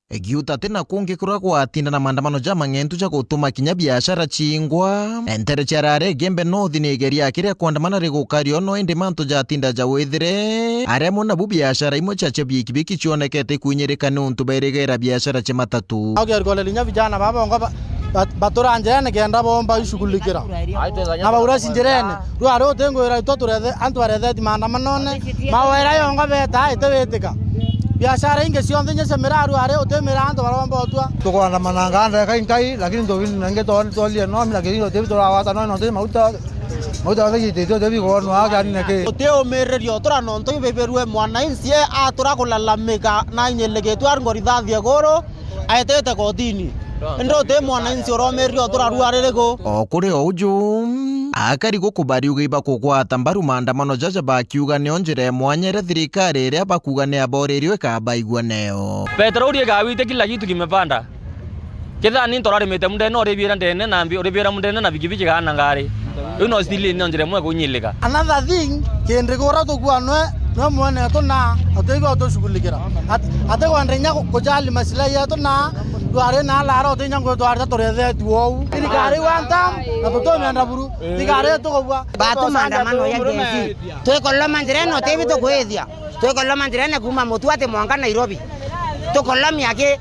Speaker 2: Egiuta tena kungi kura kwatinda na maandamano jama ng'entu cha gutuma kinya biashara chingwa entere charare gembe no thinegeria kiria kuandamana rigukario no ende manto jatinda jawethire aremo na bu biashara imo cha biki chionekete kunyereka nuntu beregera biashara che matatu
Speaker 4: agergole linya vijana baba batora njene genda bomba ishugulikira aba urasi njene ruare otengo era itotureze antu areze di maandamano ne mawera yonga beta itebetika biashara inge sionde nyese meraru are otemera ando baromba otwa
Speaker 19: tukwana mananga kai lakini ndo nange tolie no lakini ndo tebi torawata no te mauta ngi te tebi go no aga ni ke
Speaker 4: oteo mererio tora no nto beberue mwana insie atura kulalamika na nyelege twar ngorithathie goro aetete kotini ndo te mwana insie romerio tora ruarerego
Speaker 2: okuri oju akari gukubari ugiba kukwata mbaru maandamano jaja bakiuga ne onjire mwanyere thirikari ria bakuga ne aborerio kabaigwa neo
Speaker 20: petroli gawite kila kitu kimepanda kidhani ntorari mete munde no rebira ndene nambi rebira mundene na bigibiji kana ngari uno stili ne onjire mwe kunyilika.
Speaker 4: Another thing kendre gora to kwanwe no mwana to na atego to shugulikira atego andrenya kujali maslahi ya to na duare na lara to nyango to arta to reze tuo thirikari wanta na to menda buru thirikari to kwa
Speaker 21: batu maandamano ya gesi to koloma njireno tebi to kwethia to koloma njirene kuma mutuate mwanga Nairobi to koloma yake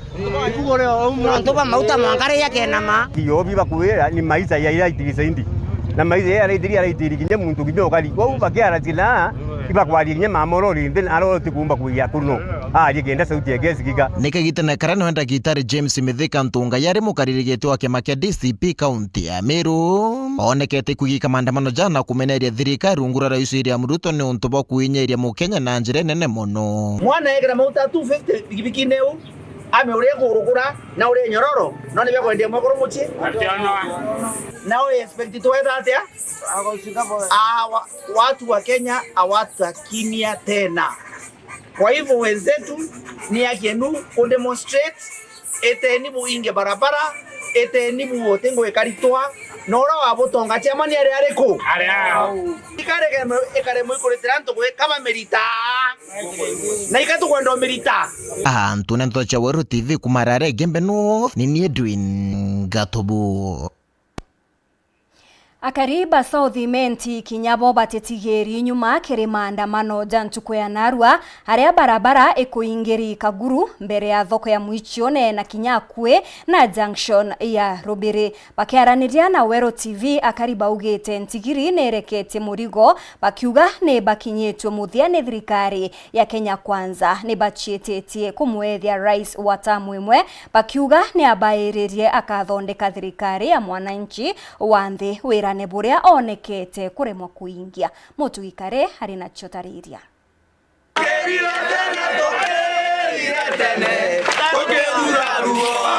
Speaker 21: ndo ba mauta mwangare yake na ma
Speaker 22: yobi bakuera ni maisha ya ila itigisendi na maisha ya itigira kinye muntu kinyo kali wo bakera tila iba kwali kinye mamorori then aro tikumba kuya kuno genda sauti ya gesi giga
Speaker 2: nikagita na karano enda gitari James Mithika Ntunga yari mukaririgete wake makia DCP county ya Meru onekete kugika maandamano jana kumeneria thirikari ungura rais William Ruto ne untubo kuinyeria mukenya na njire nene mono
Speaker 23: mwana yegera mauta 250 bigibiki neu ame ure kurugura na ure nyororo no ne byakwendie mwakoro muchi na we expect to weather atia watu wa Kenya hawatakinia tena. Kwa hivyo wenzetu ni yenu kudemonstrate eteni buinge barabara eteni buotengo ekaritwa nora wabotonga chama ni areko ikare mwikuletera nto kama merita na ikatu kwenda merita
Speaker 2: Antune Ntocha Weru TV kumarare gembe no ni Edwin Gatobu.
Speaker 1: Akariba Southimenti kinyabo batetigeri nyuma kere maandamano jantuko ya Narua haria barabara ekoingeri Kaguru mbere ya thoko ya Mwichione na Kinyakwe na junction ya Robere bakiaraniria na Wero TV akariba ugete ntigiri nerekete murigo bakiuga ne bakinyetwe muthia ne thirikari ya Kenya Kwanza ne bachietetie kumwethia rais wa tamwemwe bakiuga ne abairirie akathondeka thirikari ya mwananchi wanthe wira neburia onekete kuremwa kuingia mutu ikare hari na chotariria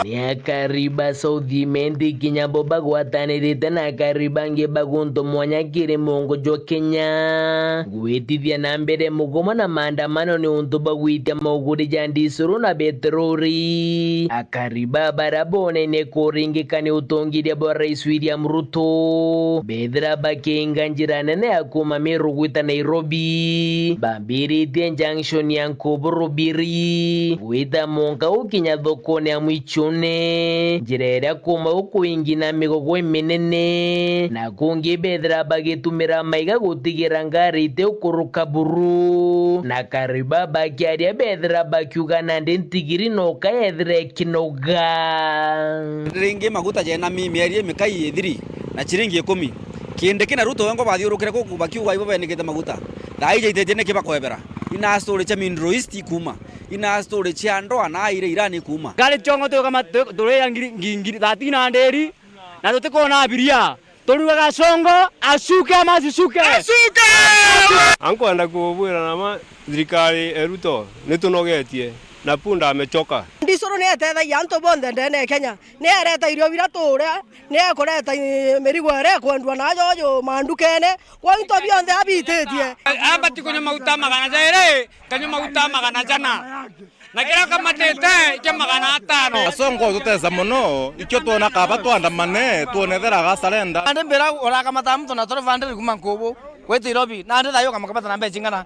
Speaker 24: ni akariba Southimenti kinyabo bagwatanirite na akariba nge bagunto mwanya kire mongo jo Kenya gwitithia na mbere mugoma na maandamano ni untu bagwitia moguri jandisuru na petroli akariba barabone ne kuringikani utongiria bwa rais William Ruto bedra bakenga njirane ne akuma Meru gwita Nairobi bambiri junction ya Nkoborobiri gwita monga ukinya thokone ya Mwichone njirera kuma ukuingi na migogo minene na kungi bedra bagitumira maiga gutigira ngari te ukuruka buru na kariba bakiaria bedra bakiuga na ndentigiri no kaethre kinoga
Speaker 26: ringi maguta jena mieri mikai ithiri na chiringi 10 kiende kina Ruto wengo bathiurukire kuku bakiuga ibo benekete maguta daije itete ne kiba kwebera ina story cha Mindro East kuma ina story cia ndoa na ire irani kuma
Speaker 20: Gari chongo to kama tore ya ngiri 13 nderi na tutikona abiria toruga songo asuke ama sisuke
Speaker 3: ankwenda kubwira nama thirikari eruto nitunogetie na punda amechoka
Speaker 5: ndicuru ni etethagia antu bonthe ndene Kenya ni ereta irio biratu ria ni ekureta mirigo ere kwendwa na yoyo mandukene kwa into bionthe abitetie
Speaker 25: abati kunyo mauta magana jaire kanyo mauta magana jana na kira kama tete ke magana 5
Speaker 3: asongo tuteza muno ikyo tuona kaba twandamane tuonethera gasarenda
Speaker 5: ande mbira ora kama tamu na toro vandiri kumankobo kwete robi na ande dayo kama kama na mbe chingana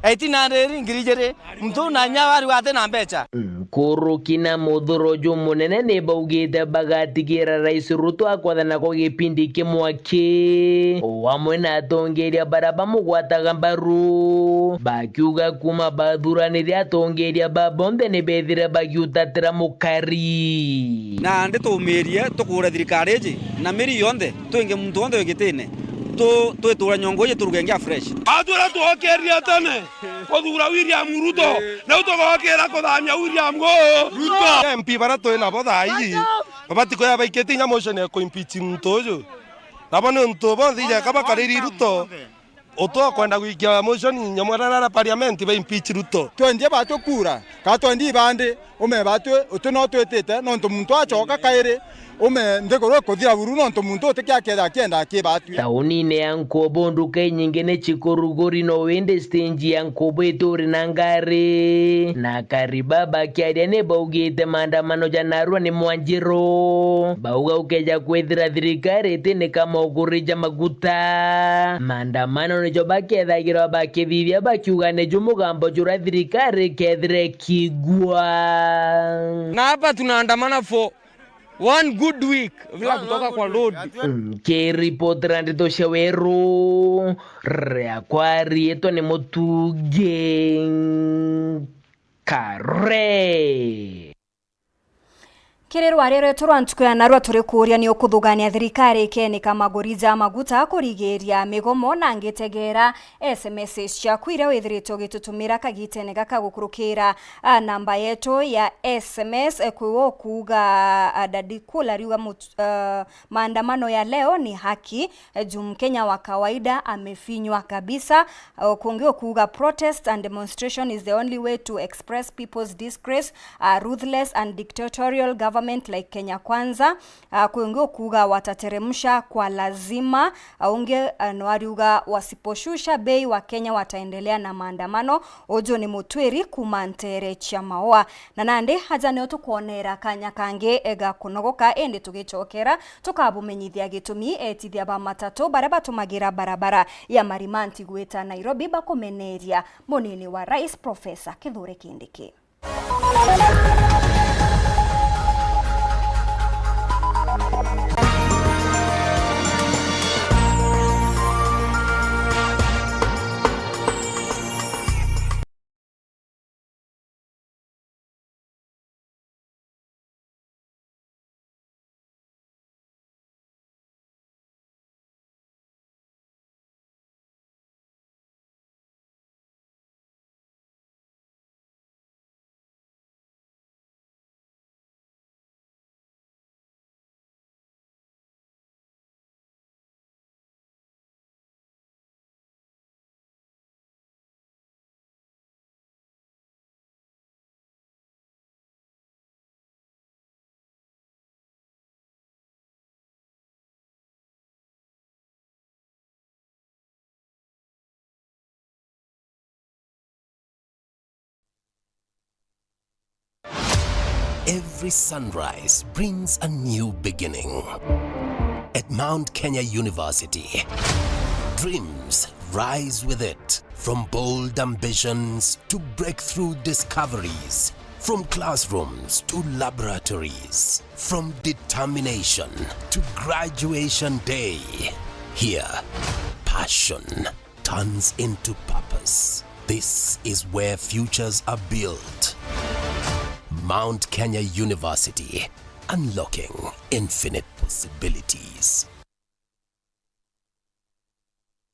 Speaker 5: 18 ngirijere mtu na nyawari wate na mbecha
Speaker 24: Kurukina muthorojo munene ni baugite bagatigira Rais Ruto akwathana kwa gipindi kimwaki wamwe na atongeria baraba mugwataga mbaru bakiuga kuma bathuraniria atongeria babonthe ni bethire bagiutatira mukari
Speaker 26: na ndi tumirie tukure thirikari ji na miri yonthe twinge muntu wonthe wigitine twitura nyongo ye turugengia fresh
Speaker 3: atura tuokeria tene kuthura William Ruto na utogokera kuthamia William Ruto MP bara twina bo thai babati ko yabaiketi nya motion ya ko impeach muntu uyu nabone muntu bo thije kaba kariri Ruto oto kwenda guikia motion nyamwana na parliament ba impeach Ruto
Speaker 8: twendie bato kura ka twendi bande ume batwe utuno twetete no muntu achoka kaire ume ndegoro kuthia buru no muntu utekia kenda kenda kibatu
Speaker 24: tauni ya Nkobo nduka nyingine chikorugori no wende stage ya Nkobo itori na ngari na karibaba kiaria ne baugite maandamano janarua ni Mwanjiro bauga ukeja kwethira thirikari tene kama ogurija maguta maandamano ni jobaki ethagira bakithithia bakiuga ne jumugambo jura thirikari kethire kigwa
Speaker 25: na hapa tunaandamana for one good week vila kutoka kwa road
Speaker 24: report randito shaweru reakwari eto ni Mutuge Kare
Speaker 1: Kirerwa rero turantukuya narwa turi kuria ni ukuthugania thirikari kenika maguriza maguta kurigeria migomo na ngitegera SMS cia kwira withirito gitutumira kagitene gakagukurukira namba yetu ya SMS kwiwo kuga dadikula riwa maandamano ya leo ni haki Mkenya wa kawaida amefinywa kabisa kuongea kuga protest and demonstration is the only way to express people's disgrace ruthless and dictatorial government like Kenya Kwanza kuongea kuga watateremsha kwa lazima aunge anwariuga wasiposhusha bei wa Kenya wataendelea na maandamano ojo ni Mutwiri kumantere chamaoa na nande haja ne tukonera kanya kange ega kunogoka ende tugicokera tukabumenyithia gitumi etithia ba matatu baraba tumagira barabara ya Marimanti gweta Nairobi bakomeneria monini wa Rais Profesa Kithure Kindiki.
Speaker 9: Every sunrise brings a new beginning. At Mount Kenya University, dreams rise with it. From bold ambitions to breakthrough discoveries, from classrooms to laboratories, from determination to graduation day. Here, passion turns into purpose. This is where futures are built. Mount Kenya University, unlocking infinite possibilities.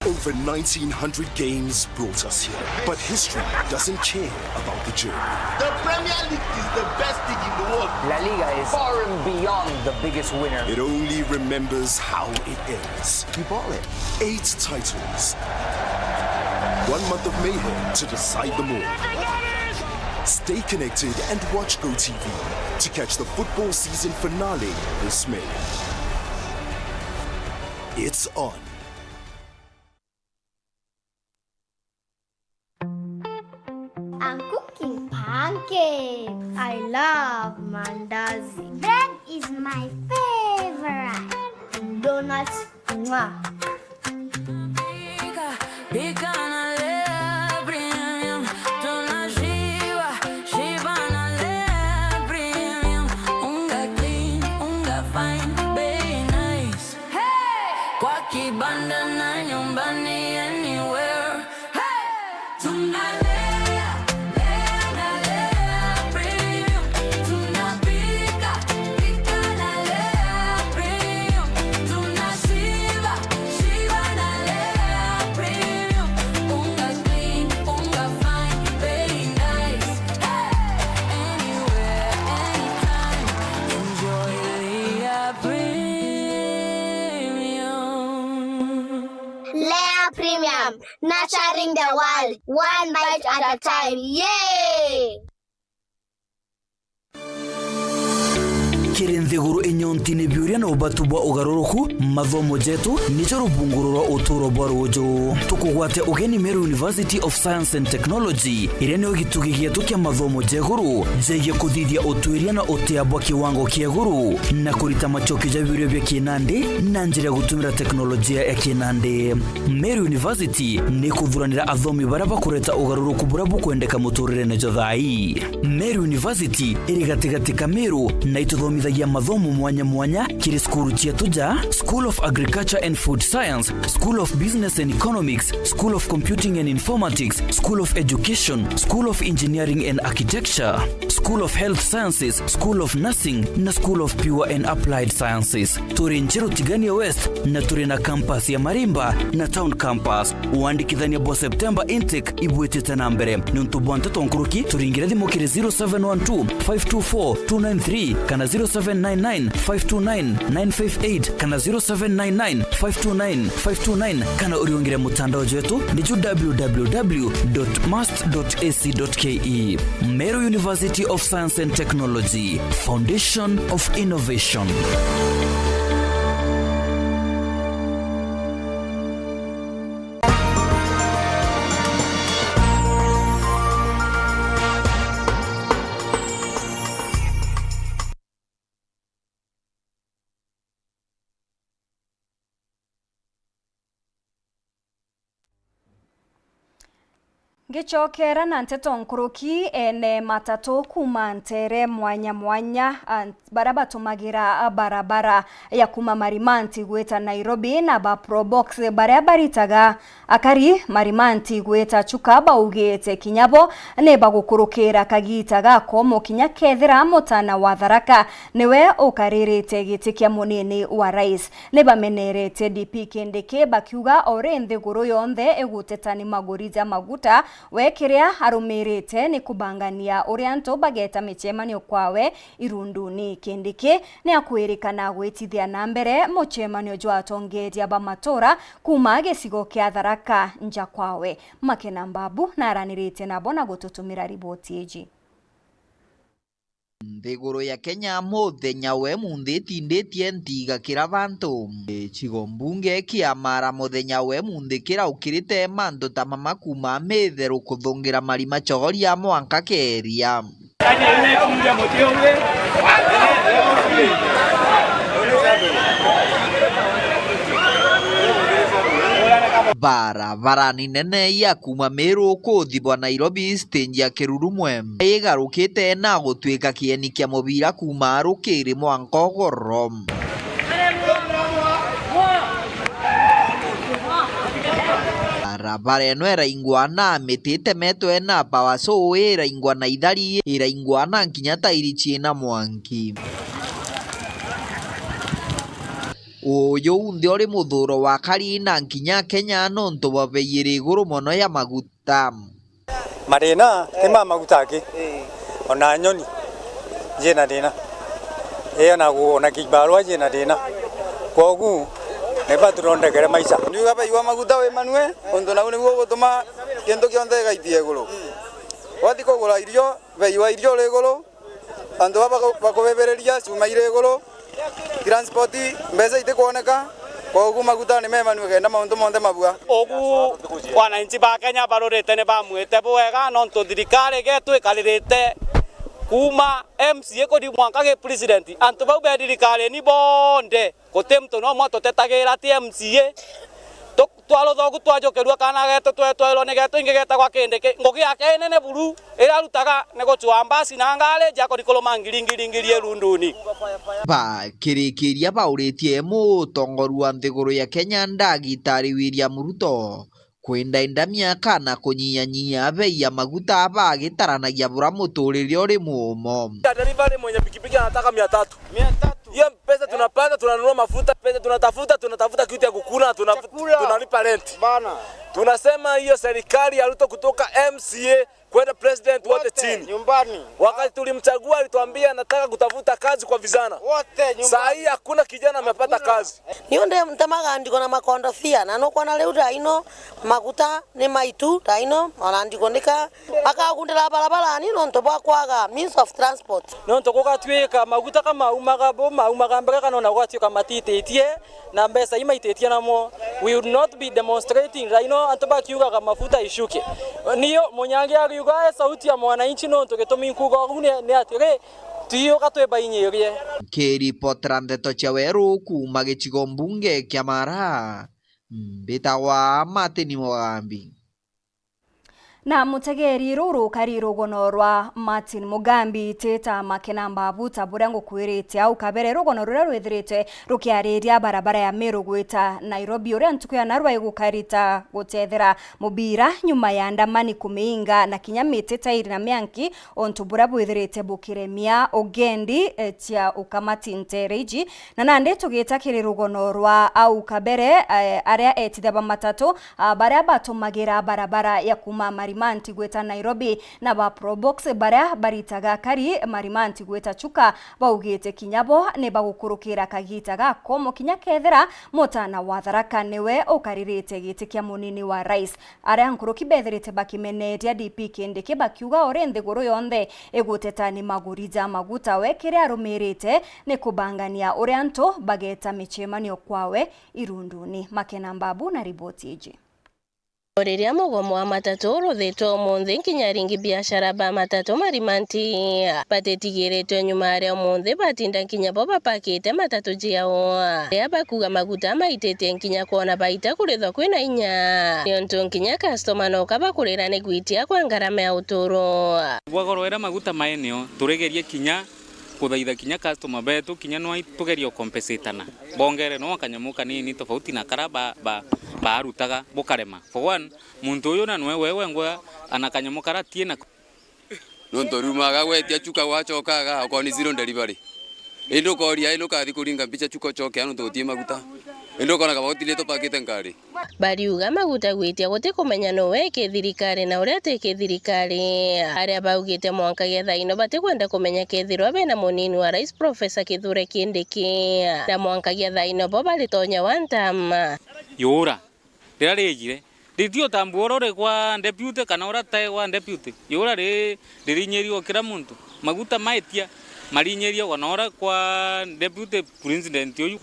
Speaker 9: Over
Speaker 6: Over 1,900 games brought us here, but history doesn't care about the journey.
Speaker 7: The Premier League is the best league in the world.
Speaker 10: La Liga is far and beyond the biggest winner.
Speaker 6: It only remembers how it ends.
Speaker 10: You bought it.
Speaker 6: 8 titles. 1 month of mayhem to decide them all. Stay connected and watch GoTV to catch the football season finale this May. It's on.
Speaker 11: I'm cooking pancakes. I love mandazi. Bread is my favorite. Donuts, mwah. Nurturing the world, one bite at a time. Yay!
Speaker 12: Kirinthiguru inyontini biuria no batubwa ugaruruku mathomo jetu nicho rubungururo uturo bwa rujo tukugwate ugeni Meru University of Science and Technology iria nio gitugi gietu kia mathomo jeguru jegie kuthithia utwiria na utiabwa kiwango kieguru na kurita machoki ja biuria bya kinande na njira gutumira teknolojia ya kinande. Meru University ni kuthuranira athomi bara bakureta ugaruruku bura bukwendeka muturire ne jothai. Meru University iri gatigati ka Meru na ituthomithagia mathomo mwanya mwanya kiri skuru cietu ja School of Agriculture and Food Science, School of Business and Economics, School of Computing and Informatics, School of Education, School of Engineering and Architecture, School of Health Sciences, School of Nursing na School of Pure and Applied Sciences. Turi Njiru Tigania West na turi na campus ya Marimba na Town Campus. Uandikithania bo September intake ibwetete na mbere. Nuntubwante tonkuruki turi ingire thimo kiri 0712 524 293 kana 0799-529-958 kana 0799-529-529 kana uriungire mutandao wetu ni www.must.ac.ke. Meru University of Science and Technology, Foundation of Innovation.
Speaker 1: Gichokera na nteto nkuruki ene matatu kuma ntere mwanya mwanya baraba tumagira barabara ya kuma Marimanti gweta Nairobi na ba Probox baritaga akari Marimanti gweta chukaba ugete kinyabo ne bagukurukira kagitaga komo kinyakethira mutana wa Tharaka newe ukaririte gitikia munini wa rais ne bamenerete DP Kindiki bakiuga orende guru yonthe egutetani maguriza maguta wekiria arumirite ni kubangania orianto bageta michemanio kwawe irunduni. Kindiki ni akwirikana gwitithia na mbere muchemanio jwa tongeria bamatora kuma gicigo kia Tharaka nja kwawe. Makena Mbabu na aranirite nabo na gututumira riboti iji.
Speaker 13: Nthiguru ya Kenya muthenya we munthiti nditie ntiga kira bantu chigo mbunge kia mara muthenya we munthikira ukirite mandu ta mama kuma metheru kuthungira marima chogoria mwanka keria barabara ni nene ya kuma Meru kuthibwa Nairobi stage ya Kirurumwe igarukite na gutwika kieni kia mubira kuma rukiri mwanko goro. Barabara eno iraingwa na miti itemetwe na bawaso iraingwa na ithari iraingwa na nginya tairi ciina mwanki. uyu unthi uri muthuro wa Karina nkinya Kenya nontu wa bei iri iguru muno ya maguta.
Speaker 14: Marina tima maguta aki ona nyoni jena dina na kuona kibarua jena dina kogu neba turondegere maisha ndiga bei wa maguta we manue ondo na uniguo gutuma kintu kionthe gaitie iguru wathi kugura irio bei wa irio ri iguru andu bakubebereria cuma ire iguru transport mbesa ite kuoneka kogu maguta ni memanue genda maundu monthe mabua
Speaker 15: ogu wananchi ba Kenya barorete ne bamwete bwega nontu thirikari getu ikaririte kuma MCA kodi mwanka ge president antu bau be thirikari ni bonde gutemto no mwato tetagira ti MCA twalo thogu twajokerua kana geto twetwelo ne geto ingegeta kwa kende ngogi yake nene buru irarutaga ne gochwa ambasi na ngale jako dikolo mangiringiringirie runduni
Speaker 13: ba kirikiria bauritie mutongoru wa nthiguru ya Kenya Ndagitari William Ruto kwenda miaka na kunyianyia bei ya maguta bagitaranagia bura muturire uri mumo.
Speaker 15: Derivani mwenye pikipiki anataka 300. Hiyo pesa tunapanda tunanunua mafuta, pesa tunatafuta kitu ya kukula, tunalipa rent. Bana. Tunasema hiyo serikali ya Ruto kutoka MCA kwenda president wote chini. Nyumbani. Wakati tulimchagua alituambia nataka kutafuta kazi kwa vijana. Wote nyumbani. Sasa hii hakuna kijana amepata kazi.
Speaker 5: Niyo nde mtamaga ndiko na makondofia na no kwana leu daino maguta ni maitu daino onandikondika akagundira barabara ni nonto bakwaga means of transport.
Speaker 15: Nonto kokatweka maguta kama umaga mbere kana na gwatweka matitetie na mbesa imaitetie namo we would not be demonstrating daino antobakiuga kama mafuta ishuke. Niyo monyangi yuga sauti ya mwananchi nonto gitumi nkuga gune ne atire tiyo katweba inyerie
Speaker 13: kiripotera ndeto cia weru kuma gicigo mbunge kia Mara mbitawa Martin Mugambi.
Speaker 1: Na mutegeri ruru kari rugono rwa Martin Mugambi teta makenamba buta burango kwirite au kabere rugono rura rwethirite rukiariria barabara ya Meru gwita Nairobi uria ntuku ya narwa igukarita gutethera mubira nyuma ya ndamani kuminga na kinyamite tairi na mianki ontu burabu wethirite bukiremia ogendi tia ukamati ntereji na nande tugita kiri rugono rwa au kabere area etithaba matatu baria batumagira barabara ya kuma Marimanti gweta Nairobi na ba Probox baria baritaga kari Marimanti gweta Chuka baugite kinyabo ne bagukurukira kagita gako mukinya kethera mutana wa Tharaka niwe ukaririte giti kia munini wa rais aria nkuruki betherite bakimenetia DP kende kibakiuga orende goro yonthe egutetani maguriza maguta wekire arumirite ne kubangania orianto bageta michemanio kwawe irunduni. Makenambabu na riboti iji.
Speaker 16: Riria mugomo wa matatu ruthitwo umuthi nkinya ringi biashara ba matatu Marimanti batetigiritwe nyuma aria umuthi batinda nkinya bo bapakite matatu jiao ria bakuga maguta maitete nkinya kuona baita kurithwa kwina inya niontu nkinya customer no kabakurira ni gwitia kwa ngarama ya uturo
Speaker 17: gwagorwera maguta maeneo turegerie kinya kuthaitha kinya customer betu kinya no tugerio compensatana bongere no kanyamu kanini tofauti na karaba barutaga bukarema for one muntu uyu na nwe wewe ngwa anakanyamu karatie na
Speaker 18: nonto rumaga gwetia chuka wachokaga okoni zero delivery endo koria endo kathi kuringa mbica chuko choke anu tutie maguta endo kona kabotile to pakete ngari
Speaker 16: bariuga maguta gwitia guti kumenya no weke thirikari na uria teke thirikari aria baugite mwanka getha ino bati kwenda kumenya kethirwa bena munini wa rais Professor Kithure Kindiki na mwanka getha ino bo balitonya wantama
Speaker 17: yura rira rigire ritio tambuorore kwa deputy kana ora taewa deputy yura ririnyerio kila muntu maguta maetia marinyerio wanora kwa deputy president uyu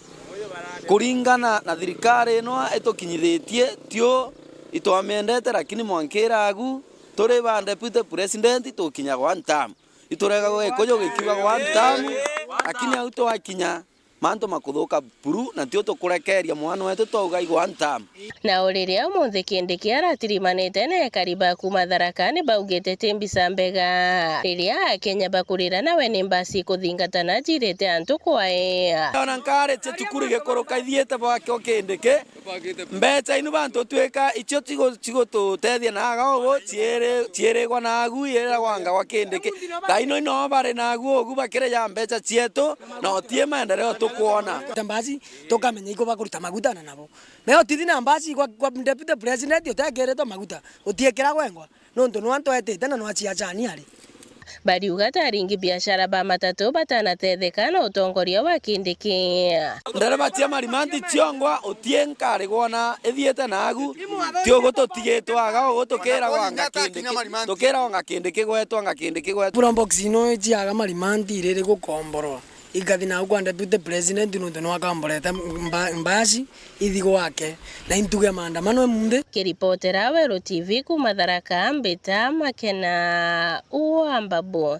Speaker 19: kuringana na thirikari no etokinyithitie tio itwamendete lakini mwankira agu turi ba deputy president tukinya one term iturega gwekoyo gikiwa one term lakini auto akinya manto makuthuka buru na tio tukurekeria mwana wetu twauga one term
Speaker 16: na uriria umuthi Kindiki aratirimanite na kariba kuma Tharaka ni baugite timbisa mbega riria Kenya bakurira nawe ni mbasi kuthingatana jirite antu kwae
Speaker 19: ona nkare tukuri gikuruka ithiete bwakyo Kindiki mbeca inu bantu tweka icio tigo tutethia na agago cieregwa na agu yera gwanga gwa Kindiki taino ino bare na agu ogu bakire ya mbeca cietu no tie maendeleo kuona
Speaker 2: tambazi toka menyiko bakuruta maguta na nabo meo tidina ambazi kwa deputy president yotegereto maguta utiekera gwengwa nonto nwanto etete na nwachia chani ari
Speaker 16: bariuga taringi biashara ba matatu batanatetheka na utongoria wa kindiki
Speaker 19: ndereba tia marimanti tiongwa utienkare gwona ethiete nagu tio gututigitwa aga gutukira gwanga kindiki tukira wanga kindiki gwetwa nga kindiki gwetwa
Speaker 2: probox no jiaga marimanti riri gukomborwa igathi na kwa deputy president nonto no akamboreta mbashi ithigo wake na intuge maandamano emunde
Speaker 16: kiripotera Wero TV kuma Tharaka Mbita Makena uambabu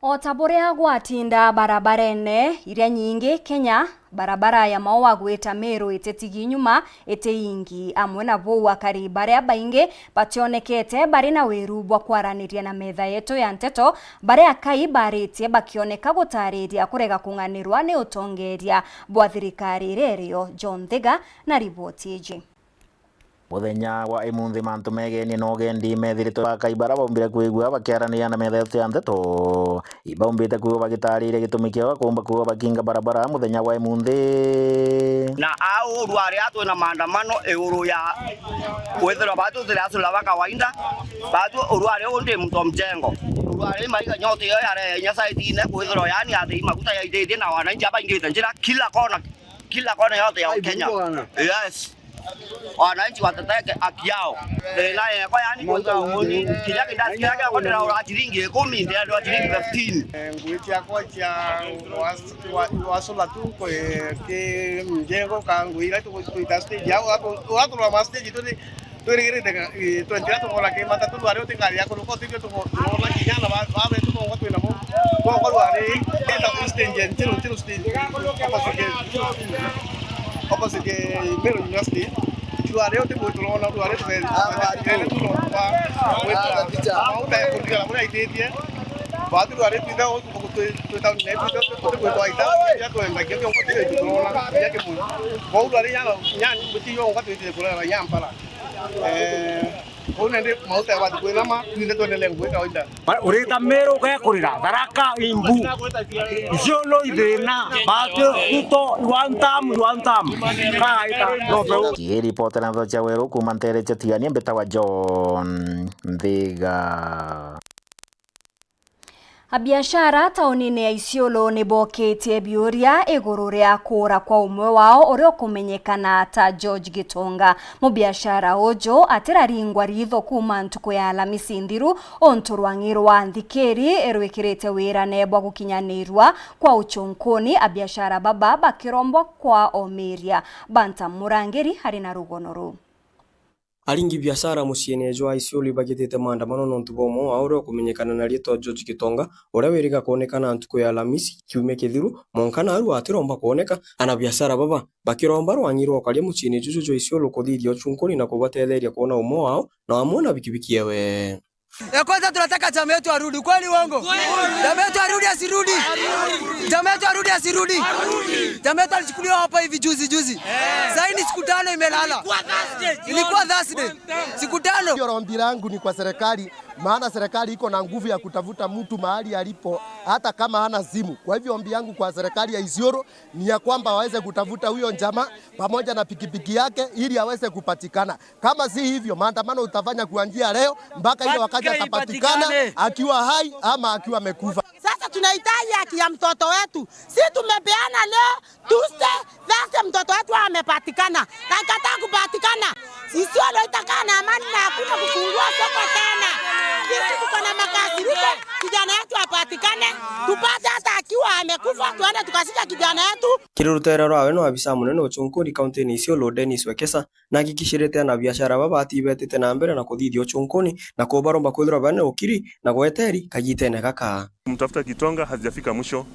Speaker 1: Otaborea gwatinda barabarene iria nyingi Kenya barabara ya maowa gwita Meru itetigi nyuma ete ingi amwe na bo akari baria baingi bationekete bari na wiru bwa kwaraniria na metha yetu ya nteto baria kai baritie bakioneka gutariria kurega kunganirwa ni utongeria bwa thirikari rerio John Thiga na riboti iji
Speaker 4: muthenya wa imunthi mantu megeni no gendi methirito bakaibara bombire kuigua bakiarania na metha yetu ya nteto ibaumbite kuo bagitarire gitumi kiao kumba kuo bakinga barabara muthenya wa imunthi
Speaker 20: na au rwari atu na maandamano euro ya wethera batu thirasula bakawainda batu rwari onde mto mjengo rwari maiga nyote yo yare nyasaiti ne kwethera yani ati maguta ya iteithie na wananchi hapa ingite njira kila kona yote ya Kenya yes wananchi wateteke haki yao naye kwa yani kwa kila kidasikia kwa ndio shilingi 10 ndio shilingi 15
Speaker 21: ngwiti yako cha wasula tu kwa ke mjengo kangu ila tu kuitaste yao hapo watu wa mastage tu turegere de tu entera tu mola que mata tu barrio te caria con lo que tu mola que ya no va a ver tu con tu na mo con lo are esta extension tiro stage opposite ke Meru University tuareo te boto na tuareo te tu no pa uta kutika la itetie batu tuareo tinda tu ta ne tu tu aita ya to en la que yo te tu na ya que ko tuareo ya buti yo ko te ko la ya mpala Una de mauta wa tu na ma ni to ne lengwe ka oita
Speaker 22: urita Meru ka kurira Tharaka imbu Isiolo idena batu kuto luantam kaita no
Speaker 4: kiripota na cha Wero kuma ntere chetiani mbeta wa John Thiga
Speaker 1: Abiashara taonini ya Isiolo niboketie biuria iguru ria kura kwa umwe wao urio kumenyekana ta George Gitonga mubiashara ojo atiraringwa ritho kuma ntuko ya Alamisi Nthiru onturwangirwa nthikeri erwikirite wira nebwa gukinyanirwa kwa uchonkoni abiashara baba bakirombwa kwa omeria Banta Murangeri hari na rugonoru
Speaker 23: aringi biashara musiene wa Isiolo bagitete maandamano nontu bomo auro kumenyekana na rito George Gitonga uria wiriga kuonekana ntuko ya Alamisi kiume kithiru monkana aru atiromba kuoneka ana biashara baba bakiromba rwangirwa karia musiene juju Isiolo kuthirio chunkuri na kubatetheria kuona umo wao na amona bikibiki yewe
Speaker 2: ya kwanza tunataka chama yetu arudi kweli uongo chama yetu arudi asirudi chama yetu arudi asirudi chama yetu alichukuliwa hapa hivi juzi sasa ni siku 5 imelala ilikuwa Thursday siku 5
Speaker 27: hiyo ombi langu ni kwa serikali maana serikali iko na nguvu ya kutafuta mtu mahali alipo hata kama hana simu kwa hivyo ombi yangu kwa serikali ya Isiolo ni ya kwamba waweze kutafuta huyo jamaa pamoja na pikipiki yake ili aweze kupatikana kama si hivyo maandamano utafanya kuanzia leo mpaka ile wakati atapatikana akiwa hai ama akiwa amekufa.
Speaker 28: Sasa tunahitaji haki ya mtoto wetu. Sisi tumepeana leo Tuesday, Thursday mtoto wetu amepatikana. Akakataa kupatikana. Sisi wale itakaa na amani na hakuna kufungua soko tena. Sisi tuko na makasiriko kijana wetu apatikane. Tupate hata akiwa amekufa tuende tukashika kijana wetu.
Speaker 23: Kirurutera rwawe no abisa munene uchunkuri county ni Isiolo Dennis Wekesa na gikishirete na biashara baba atibetete na mbere na kuthithio chunkuni na kubaromba kwithira bane ukiri na gweteri kagitene kaka
Speaker 29: mtafuta Gitonga hazijafika mwisho.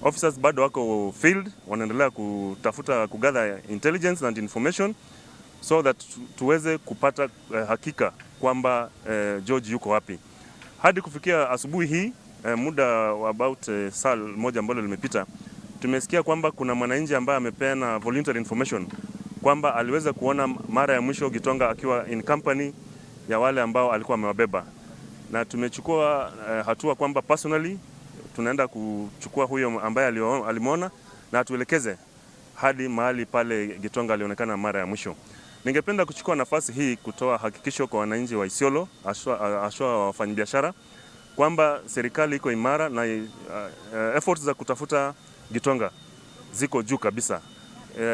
Speaker 29: Officers bado wako field wanaendelea kutafuta kugather intelligence and information so that tuweze kupata hakika kwamba George yuko wapi. Hadi kufikia asubuhi hii muda wa about saa moja ambalo limepita tumesikia kwamba kuna mwananchi ambaye amepeana voluntary information kwamba aliweza kuona mara ya mwisho Gitonga akiwa in company ya wale ambao alikuwa amewabeba. Na tumechukua hatua kwamba personally tunaenda kuchukua huyo ambaye alimuona na atuelekeze hadi mahali pale Gitonga alionekana mara ya mwisho. Ningependa kuchukua nafasi hii kutoa hakikisho kwa wananchi wa Isiolo, haswa wafanyabiashara, kwamba serikali iko imara na efforts za kutafuta Gitonga ziko juu kabisa.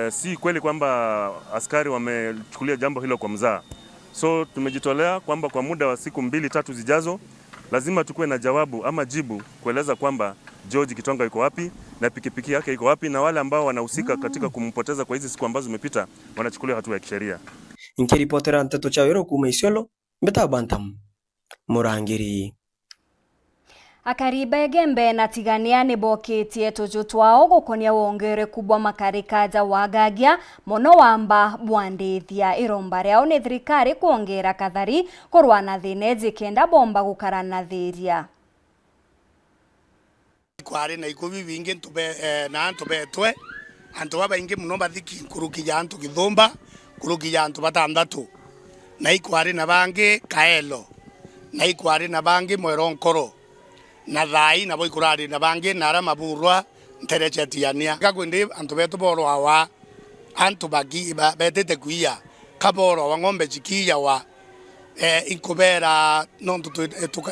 Speaker 29: Si kweli kwamba askari wamechukulia jambo hilo kwa mzaha. So tumejitolea kwamba kwa muda wa siku 2-3 zijazo lazima tukue na jawabu ama jibu kueleza kwamba George Gitonga yuko wapi na pikipiki yake iko wapi, na wale ambao wanahusika katika kumpoteza kwa hizi siku ambazo zimepita wanachukulia hatua ya kisheria.
Speaker 23: Nkiripotera Nteto Chawero kuma Isiolo, Mbeta Bantam, Murangiri.
Speaker 1: Akariba egembe na tigania niboketie tuju twao gukonia wongere kubwa makarikaja wagagia mono wamba bwandithia iromba riao ni thirikari kuongera kathari kurwana thine zikenda bomba gukarana thiria.
Speaker 3: Kwari na ikubi wingi ntube na ntubetwe antu babaingi muno bathiki kurukija antu Githumba kurukija antu batandatu na ikwari na bangi Kaelo na ikwari na bangi Mweronkoro na thai na boikurari na bangi nara maburwa nterechetiania kakwende antu betu boro awa antu bagi betete kuia kaboro wa ng'ombe chikia wa inkubera nontu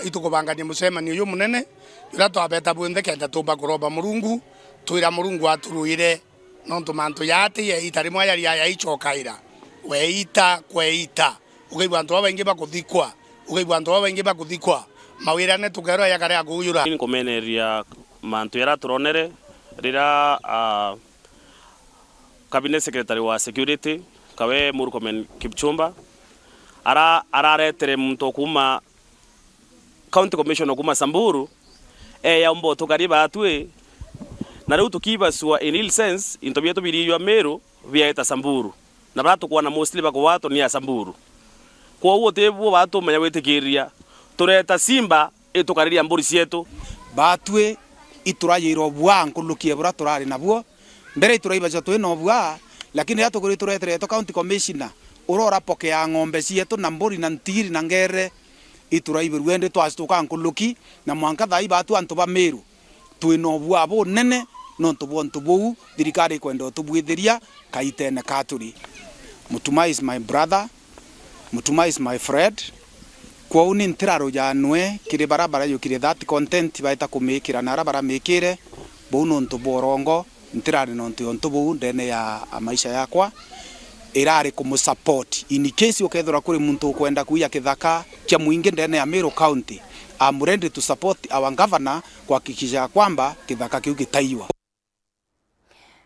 Speaker 3: itukubangania musemani uyu munene ira twabeta bwende kenda tumba kuroba Murungu twira Murungu aturuire nontu mantu yati ye itari mwaya ya ichokaira weita kweita ugeibwa antu baingi bakuthikwa ugeibwa antu baingi bakuthikwa mawirane tukero ya kare akuyura
Speaker 15: ni komeneria mantu yara turonere rira cabinet secretary wa security kawe Murkomen Kipchumba araretere muntu kuma county commissioner kuma Samburu ya mboto kariba atwe na riu tukibasua in real sense intobia tubiriyo Meru biaita Samburu na batu kwa na mostly bako watu ni ya Samburu kwa uo tebu watu manya wetikiria tureta simba itukariria mburi cietu
Speaker 6: batwe iturayiro bwa nkulukie bura turari nabuo mbere ituraiba cyo no bwa lakini hata kuri turetere to county commissioner urora poke ya ng'ombe cietu na mburi na ntiri na ngere ituraibe rwende twastuka nkuluki na mwanka thai batu antu ba Meru twino bwa bo nene no ntubo ntubo thirikari kwenda tubwithiria kaitene katuri. Mutuma is my brother, Mutuma is my friend. Kwa uni ntiraro ya nwe kiri barabara yukiri that content baita kumikira na barabara mikire bo no ntubo rongo ntirari no ntubo ndene ya maisha yakwa irari kumusupport in case ukethora kuri muntu kwenda kuya kithaka kya muingi ndene ya Meru County. I'm ready to support our governor kuhakikisha kwamba kithaka kiu gitaiwa.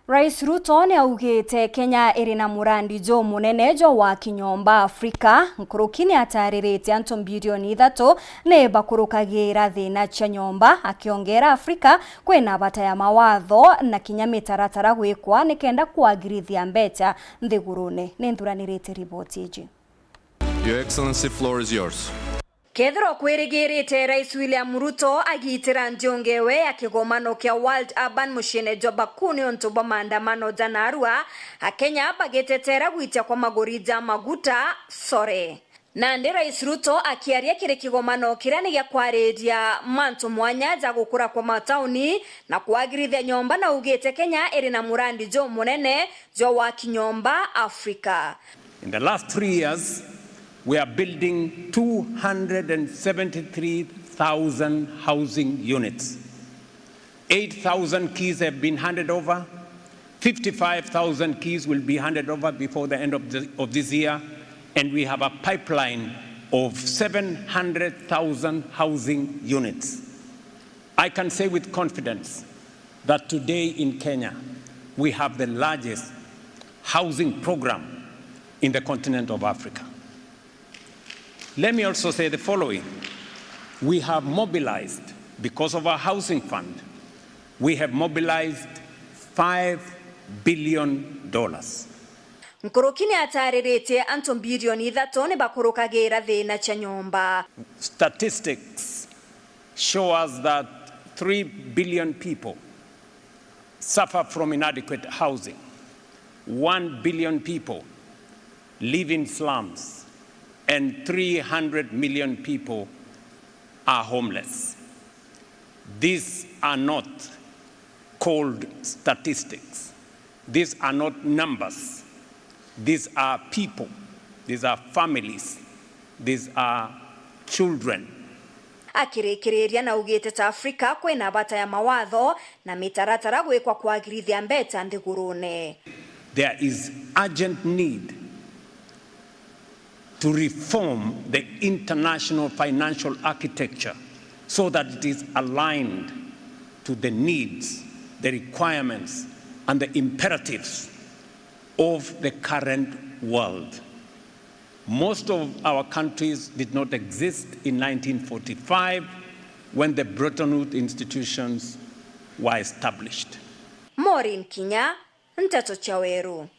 Speaker 1: Rais Ruto ni augite Kenya irina murandi jo munene jo wa kinyomba Afrika nkurukini ataririte antu bilioni 3 ne bakurukagira thina cha nyomba akiongera Afrika kwena bata ya mawatho na kinyamitaratara gwikwa nikenda kuagirithia mbecha nthigurune ninduranirite ripoti iji.
Speaker 7: Your Excellency, floor is yours.
Speaker 1: Kethro kwirigirite Rais William Ruto agitira njongewe akigomano kia World Urban Mushine Jobakuni ontubo maandamano janarua Kenya bagetetera gwitia kwa magorija maguta sore. Nande Rais Ruto akiaria kire kigomano kirani gya kwareria mantu mwanya za gukura kwa matauni na kuagirithia nyomba na ugite Kenya irina murandi jo munene jo wa kinyomba Afrika.
Speaker 8: In the last 3 years we are building 273,000 housing units. 8,000 keys have been handed over. 55,000 keys will be handed over before the end of this year. And we have a pipeline of 700,000 housing units. I can say with confidence that today in Kenya, we have the largest housing program in the continent of Africa. Let me also say the following. We have mobilized, because of our housing fund, we have mobilized $5 billion.
Speaker 1: Nkurukini ataririte antu bilioni 3 ne bakurukagira thina cha nyomba.
Speaker 8: Statistics show us that 3 billion people suffer from inadequate housing. 1 billion people live in slums. And 300 million people are homeless. These are not cold statistics. These are not numbers. These are people. These are families. These are children.
Speaker 1: Akirikiria na ugite ta Afrika kwina bata ya mawatho na mitaratara gwikwa kwagirithia mbeta nthigurune.
Speaker 8: There is urgent need to reform the international financial architecture so that it is aligned to the needs, the requirements, and the imperatives of the current world. Most of our countries did not exist in 1945 when the Bretton Woods institutions were established.
Speaker 1: Maureen Kinya, Nteto Chaweru.